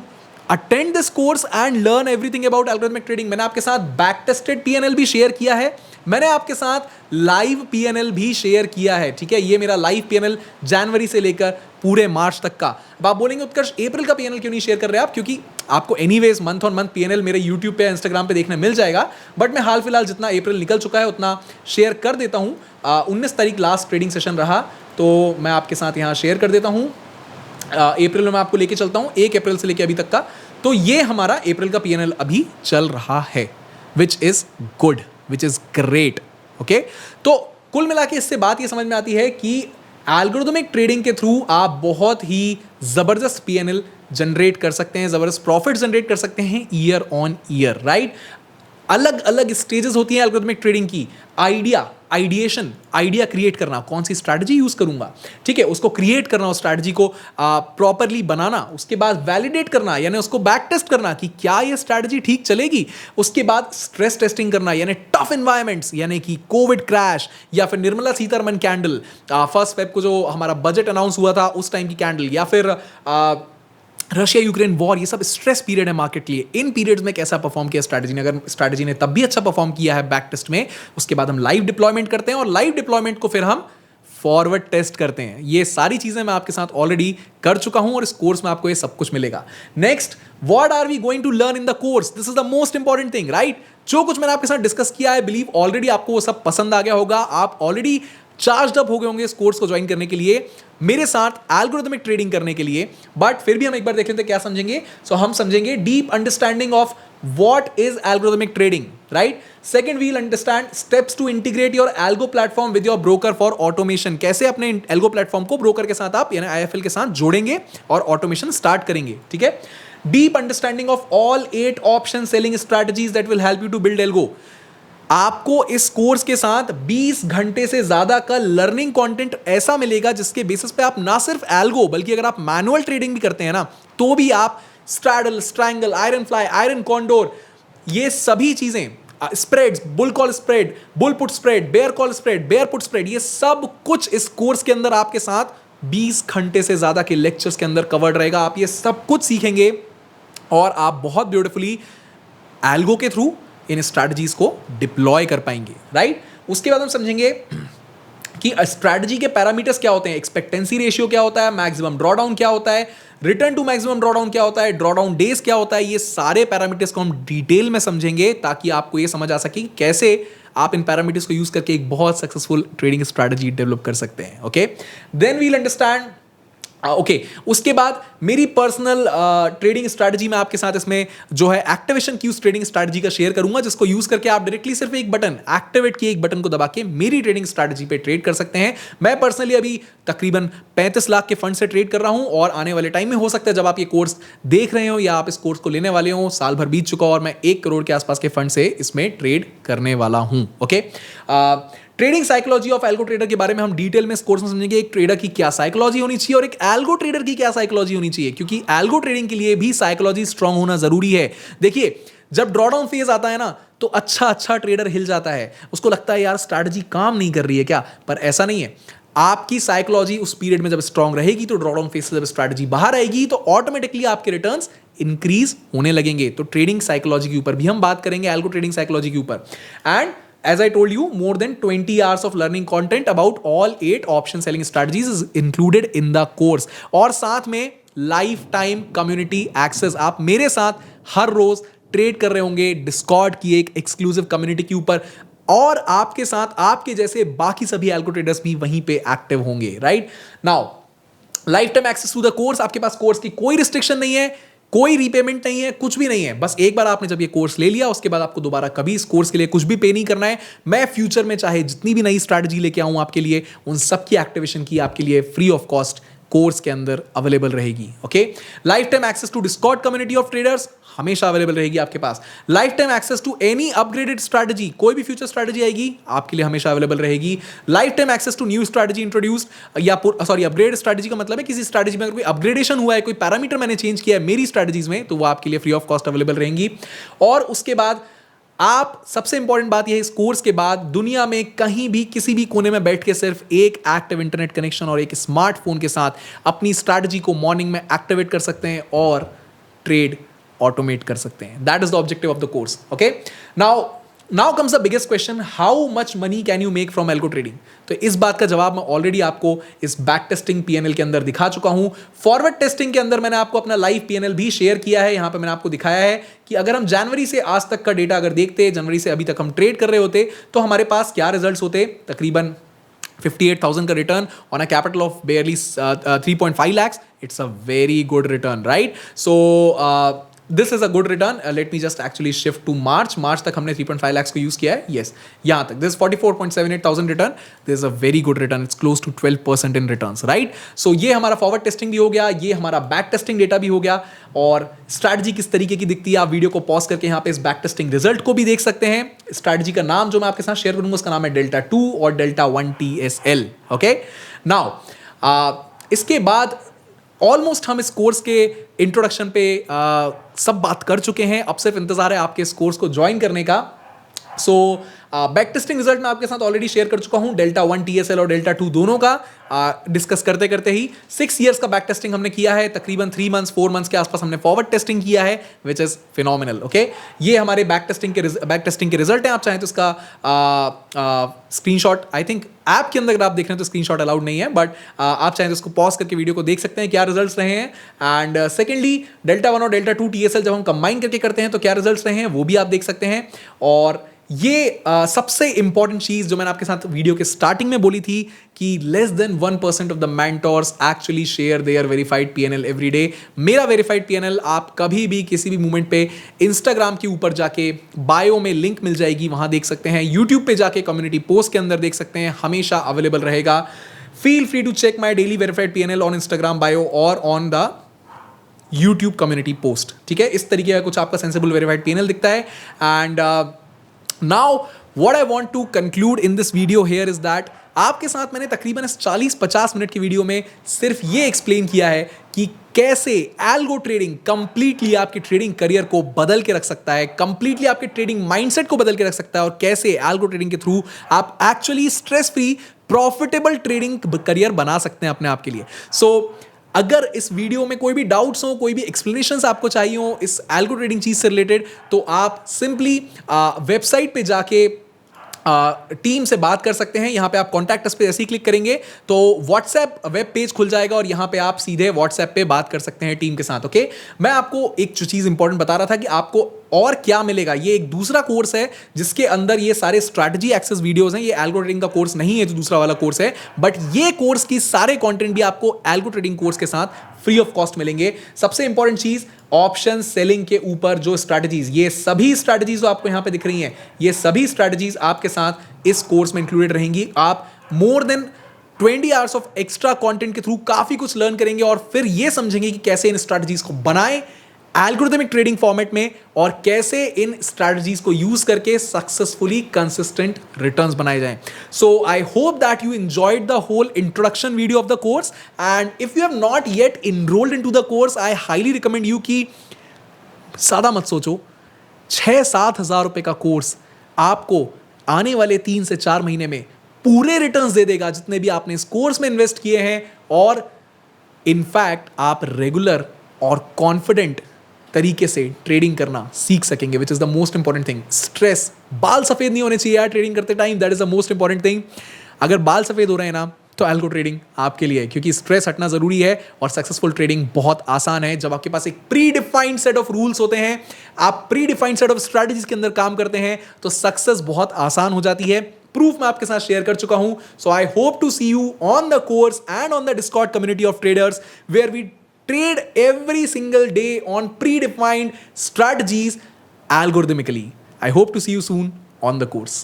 attend this course and learn everything about algorithmic trading. मैंने आपके साथ बैक टेस्टेड पीएनएल भी शेयर किया है, मैंने आपके साथ लाइव पीएनएल भी शेयर किया है, ठीक है। ये मेरा लाइव पीएनएल जनवरी से लेकर पूरे मार्च तक का। अब आप बोलेंगे उत्कर्ष अप्रैल का पीएनएल क्यों नहीं शेयर कर रहे आप, क्योंकि आपको anyways month on month PNL मेरे यूट्यूब पे इंस्टाग्राम पे देखने मिल जाएगा, बट मैं हाल फिलहाल जितना अप्रैल निकल चुका है उतना शेयर कर देता हूँ। 19 तारीख लास्ट ट्रेडिंग सेशन रहा, तो मैं आपके साथ यहाँ शेयर कर देता हूँ। अप्रैल में मैं आपको लेके चलता हूं, 1 अप्रैल से लेके अभी तक का। तो ये हमारा अप्रैल का पीएनएल अभी चल रहा है, which is good, which is great. Okay, तो कुल मिला के इससे बात ये समझ में आती है कि एल्गोरिथमिक ट्रेडिंग के थ्रू आप बहुत ही जबरदस्त पीएनएल जनरेट कर सकते हैं, जबरदस्त प्रॉफिट जनरेट कर सकते हैं ईयर ऑन ईयर, राइट। अलग अलग स्टेजेस होती हैं एल्गोरिथमिक ट्रेडिंग की। आइडिएशन, आइडिया क्रिएट करना, कौन सी स्ट्रैटेजी यूज करूंगा, ठीक है, उसको क्रिएट करना, उस स्ट्रैटेजी को प्रॉपरली बनाना, उसके बाद वैलिडेट करना यानी उसको बैक टेस्ट करना कि क्या ये स्ट्रैटेजी ठीक चलेगी, उसके बाद स्ट्रेस टेस्टिंग करना यानी टफ एनवायरमेंट्स यानी कि कोविड क्रैश या फिर निर्मला सीतारमन कैंडल, 1 फेब को जो हमारा बजट अनाउंस हुआ था उस टाइम की कैंडल, या फिर रशिया यूक्रेन वॉर, ये सब स्ट्रेस पीरियड है मार्केट के लिए। इन पीरियड्स में कैसा परफॉर्म किया स्ट्रैटेजी ने, अगर स्ट्रैटेजी ने तब भी अच्छा परफॉर्म किया है बैक टेस्ट में, उसके बाद हम लाइव डिप्लॉयमेंट करते हैं और लाइव डिप्लॉयमेंट को फिर हम फॉरवर्ड टेस्ट करते हैं। ये सारी चीजें मैं आपके साथ ऑलरेडी कर चुका हूं और इस कोर्स में आपको ये सब कुछ मिलेगा। Next, what are we going to learn in the course, this is the most important thing, right. जो कुछ मैंने आपके साथ डिस्कस किया है, बिलीव ऑलरेडी आपको वो सब पसंद आ गया होगा, आप ऑलरेडी चार्ज अप हो गए होंगे इस कोर्स को ज्वाइन करने के लिए, मेरे साथ एल्गोरिथमिक ट्रेडिंग करने के लिए। बट फिर भी हम एक बार देख लेते हैं क्या समझेंगे। सो हम समझेंगे deep understanding of what is algorithmic trading, right. Second, we will understand steps to integrate your algo platform with your broker for automation, कैसे अपने एल्गो प्लेटफॉर्म को ब्रोकर के साथ आप यानी आईएफएल के साथ जोड़ेंगे और ऑटोमेशन स्टार्ट करेंगे, ठीक है। Deep understanding of all 8 option selling strategies that will help you to build algo. आपको इस कोर्स के साथ 20 घंटे से ज्यादा का लर्निंग कंटेंट ऐसा मिलेगा जिसके बेसिस पे आप ना सिर्फ एल्गो बल्कि अगर आप मैनुअल ट्रेडिंग भी करते हैं ना तो भी आप straddle, strangle, iron fly, iron condor, ये सभी चीजें, spreads, bull call spread, bull put spread, bear call spread, bear put spread, ये सब कुछ इस कोर्स के अंदर आपके साथ 20 घंटे से ज्यादा के लेक्चर्स के अंदर कवर्ड रहेगा। आप ये सब कुछ सीखेंगे और आप बहुत ब्यूटिफुली एल्गो के थ्रू इन स्ट्रैटेजीज को डिप्लॉय कर पाएंगे, राइट। उसके बाद हम समझेंगे कि स्ट्रैटेजी के पैरामीटर्स क्या होते हैं, एक्सपेक्टेंसी रेशियो क्या होता है, मैक्सिमम ड्रॉडाउन क्या होता है, रिटर्न टू मैक्सिमम ड्रॉडाउन क्या होता है, ड्रॉडाउन डेज क्या होता है। ये सारे पैरामीटर्स को हम डिटेल में समझेंगे ताकि आपको ये समझ आ सके कि कैसे आप इन पैरामीटर्स को यूज करके एक बहुत सक्सेसफुल ट्रेडिंग स्ट्रैटेजी डेवलप कर सकते हैं। Okay, then we will understand okay उसके बाद मेरी पर्सनल ट्रेडिंग स्ट्रैटेजी में आपके साथ इसमें जो है एक्टिवेशन क्यूज ट्रेडिंग स्ट्रैटेजी का शेयर करूंगा, जिसको यूज करके आप डायरेक्टली सिर्फ एक बटन एक्टिवेट किए, एक बटन को दबा के मेरी ट्रेडिंग स्ट्रैटेजी पे ट्रेड कर सकते हैं। मैं पर्सनली अभी तकरीबन 35 लाख के फंड से ट्रेड कर रहा हूं और आने वाले टाइम में हो सकता है जब आप ये कोर्स देख रहे हो या आप इस कोर्स को लेने वाले हो, साल भर बीत चुका और मैं 1 करोड़ के आसपास के फंड से इसमें ट्रेड करने वाला हूं। Okay, trading psychology of algo trader के बारे में हम डिटेल में इस कोर्स में समझेंगे, एक ट्रेडर की क्या साइकोलॉजी होनी चाहिए और एक एल्गो ट्रेडर की क्या साइकोलॉजी होनी चाहिए, क्योंकि एल्गो ट्रेडिंग के लिए भी साइकोलॉजी स्ट्रांग होना जरूरी है। देखिए, जब ड्रॉडाउन फेज आता है ना तो अच्छा ट्रेडर हिल जाता है, उसको लगता है यार स्ट्रैटेजी काम नहीं कर रही है क्या, पर ऐसा नहीं है। आपकी साइकोलॉजी उस पीरियड में जब स्ट्रांग रहेगी तो ड्रॉडाउन फेज से जब स्ट्रैटेजी बाहर आएगी तो ऑटोमेटिकली आपके रिटर्न्स इंक्रीज होने लगेंगे। तो ट्रेडिंग साइकोलॉजी के ऊपर भी हम बात करेंगे, एल्गो ट्रेडिंग साइकोलॉजी के ऊपर। And as I told you, more than 20 hours of learning content about all 8 option selling strategies is included in the course। और साथ में लाइफ टाइम कम्युनिटी एक्सेस, आप मेरे साथ हर रोज ट्रेड कर रहे होंगे डिस्कॉर्ड की एक एक्सक्लूसिव कम्युनिटी के ऊपर, और आपके साथ आपके जैसे बाकी सभी एल्गो ट्रेडर्स भी वहीं पे एक्टिव होंगे, right. Now life time access to the course, आपके पास कोर्स की कोई रिस्ट्रिक्शन नहीं है, कोई रीपेमेंट नहीं है, कुछ भी नहीं है। बस एक बार आपने जब ये कोर्स ले लिया उसके बाद आपको दोबारा कभी इस कोर्स के लिए कुछ भी पे नहीं करना है। मैं फ्यूचर में चाहे जितनी भी नई स्ट्रैटेजी लेके आऊं आपके लिए, उन सब की एक्टिवेशन की आपके लिए फ्री ऑफ कॉस्ट कोर्स के अंदर अवेलेबल रहेगी। Okay, life time access to Discord community of traders हमेशा अवेलेबल रहेगी आपके पास। Life time access to any upgraded strategy, कोई भी फ्यूचर स्ट्रैटेजी आएगी आपके लिए हमेशा अवेलेबल रहेगी। Life time access to new strategy introduced या अपग्रेड स्ट्रैटेजी का मतलब है किसी स्ट्रैटेजी में अगर कोई अपग्रेडेशन हुआ है, कोई पैरामीटर मैंने चेंज किया है मेरी स्ट्रैटेजीज में, तो वो आपके लिए फ्री ऑफ कॉस्ट अवेलेबल रहेंगी। और उसके बाद आप, सबसे इंपॉर्टेंट बात यह है, इस कोर्स के बाद दुनिया में कहीं भी किसी भी कोने में बैठ के सिर्फ एक एक्टिव इंटरनेट कनेक्शन और एक स्मार्टफोन के साथ अपनी स्ट्रैटेजी को मॉर्निंग में एक्टिवेट कर सकते हैं और ट्रेड ऑटोमेट कर सकते हैं। That is the objective of the course. Okay, now comes the biggest question, how much money can you make from algo trading. तो इस बात का जवाब मैं ऑलरेडी आपको इस बैक टेस्टिंग पीएनएल के अंदर दिखा चुका हूं। फॉरवर्ड टेस्टिंग के अंदर मैंने आपको अपना लाइव पीएनएल भी शेयर किया है। यहां पे मैंने आपको दिखाया है कि अगर हम जनवरी से आज तक का डेटा अगर देखते, जनवरी से अभी तक हम ट्रेड कर रहे होते तो हमारे पास क्या रिजल्ट्स होते। तकरीबन 58,000 का return on a capital of बेयरली 3.5 lakhs. It's a very good return, right? So this is a good return. Let me just actually shift to March तक हमने 3.5 lakhs को यूज किया है. Yes, यहाँ तक this is 44.78,000 return. This is a very good return. It's close to 12% in returns, right? So ये हमारा forward testing भी हो गया, ये हमारा बैक टेस्टिंग डेटा भी हो गया, और स्ट्रैटेजी किस तरीके की दिखती है आप वीडियो को पॉज करके यहाँ पे इस बैक टेस्टिंग रिजल्ट को भी देख सकते हैं. स्ट्रैटेजी का नाम जो मैं आपके साथ शेयर करूंगा उसका नाम है डेल्टा 2 और डेल्टा 1 TSL. ओके, नाउ इसके बाद ऑलमोस्ट हम इस कोर्स के इंट्रोडक्शन पे सब बात कर चुके हैं. अब सिर्फ इंतजार है आपके इस कोर्स को ज्वाइन करने का. सो बैक टेस्टिंग रिजल्ट मैं आपके साथ ऑलरेडी शेयर कर चुका हूं, डेल्टा 1 TSL और डेल्टा 2 दोनों का डिस्कस करते करते ही 6 इयर्स का बैक टेस्टिंग हमने किया है. तकरीबन 3 मंथ्स 4 मंथ्स के आसपास हमने फॉरवर्ड टेस्टिंग किया है, विच इज फिनोमिनल. ओके, ये हमारे बैक टेस्टिंग के रिजल्ट हैं. आप चाहें तो इसका स्क्रीनशॉट, आई थिंक ऐप के अंदर अगर आप देख रहे हैं तो स्क्रीनशॉट अलाउड नहीं है, बट आप चाहें तो इसको पॉज करके वीडियो को देख सकते हैं क्या रिजल्ट्स रहे हैं. एंड सेकेंडली डेल्टा 1 और डेल्टा 2 TSL जब हम कंबाइन करके करते हैं तो क्या रिजल्ट्स रहे हैं वो भी आप देख सकते हैं. और ये सबसे इंपॉर्टेंट चीज जो मैंने आपके साथ वीडियो के स्टार्टिंग में बोली थी कि less than 1% of the mentors actually share their verified PNL every day. मेरा वेरीफाइड PNL आप कभी भी किसी भी मोमेंट पे इंस्टाग्राम के ऊपर जाके बायो में लिंक मिल जाएगी, वहां देख सकते हैं. यूट्यूब पे जाके कम्युनिटी पोस्ट के अंदर देख सकते हैं, हमेशा अवेलेबल रहेगा. Feel free to check my daily verified PNL on Instagram bio और on the YouTube community post. ठीक है, इस तरीके का कुछ आपका सेंसिबल वेरीफाइड PNL दिखता है. And Now, what I want to conclude in this video here is that आपके साथ मैंने तकरीबन इस 40-50 मिनट की वीडियो में सिर्फ ये एक्सप्लेन किया है कि कैसे एल्गो ट्रेडिंग कंप्लीटली आपके ट्रेडिंग करियर को बदल के रख सकता है, कंप्लीटली आपके ट्रेडिंग माइंडसेट को बदल के रख सकता है, और कैसे एल्गो ट्रेडिंग के थ्रू आप actually stress free profitable trading career बना सकते हैं अपने आप के लिए. अगर इस वीडियो में कोई भी डाउट्स हो, कोई भी एक्सप्लेनेशंस आपको चाहिए हो इस एल्गो ट्रेडिंग चीज से रिलेटेड, तो आप सिंपली वेबसाइट पे जाके टीम से बात कर सकते हैं. यहाँ पे आप कॉन्टैक्ट अस पे ऐसे ही क्लिक करेंगे तो व्हाट्सएप वेब पेज खुल जाएगा और यहाँ पे आप सीधे व्हाट्सएप पे बात कर सकते हैं टीम के साथ. ओके, मैं आपको एक जो चीज इंपॉर्टेंट बता रहा था कि आपको और क्या मिलेगा. ये एक दूसरा कोर्स है जिसके अंदर ये सारे स्ट्रैटेजी एक्सेस वीडियोस हैं. ये एल्गो ट्रेडिंग का कोर्स नहीं है जो दूसरा वाला कोर्स है, बट ये कोर्स की सारे कंटेंट भी आपको एल्गो ट्रेडिंग कोर्स के साथ फ्री ऑफ कॉस्ट मिलेंगे. सबसे इंपॉर्टेंट चीज, ऑप्शन सेलिंग के ऊपर जो स्ट्रैटेजीज, ये सभी स्ट्रैटेजीज जो आपको यहां पे दिख रही हैं, ये सभी स्ट्रैटेजीज आपके साथ इस कोर्स में इंक्लूडेड रहेंगी. आप more than 20 hours of extra content के थ्रू काफी कुछ लर्न करेंगे और फिर ये समझेंगे कि कैसे इन स्ट्रैटेजीज को बनाएं एल्गोरिथमिक ट्रेडिंग फॉर्मेट में और कैसे इन स्ट्रैटेजीज को यूज करके सक्सेसफुली कंसिस्टेंट रिटर्न्स बनाए जाएं. So I hope that you enjoyed the whole introduction video of the course, and if you have not yet enrolled into the course, I highly recommend you कि ज्यादा मत सोचो. 6-7 हज़ार रुपए का कोर्स आपको आने वाले 3 से 4 महीने में पूरे रिटर्न्स दे देगा जितने भी आपने इस कोर्स में इन्वेस्ट किए हैं, और इनफैक्ट आप रेगुलर और कॉन्फिडेंट तरीके से ट्रेडिंग करना सीख सकेंगे, which is the most important thing. Stress, बाल सफेद नहीं होने चाहिए यार ट्रेडिंग करते time, that is the most important thing. अगर बाल सफेद हो रहे हैं ना तो एल्गो ट्रेडिंग आपके लिए है, क्योंकि स्ट्रेस हटना जरूरी है और सक्सेसफुल ट्रेडिंग बहुत आसान है जब आपके पास एक pre defined set of rules होते हैं, आप pre defined set of strategies के अंदर काम करते हैं, तो सक्सेस बहुत आसान हो जाती है. प्रूफ मैं आपके साथ शेयर कर चुका हूं. So I hope to see you on the course and on the Discord community of traders where we trade every single day on predefined strategies algorithmically. I hope to see you soon on the course.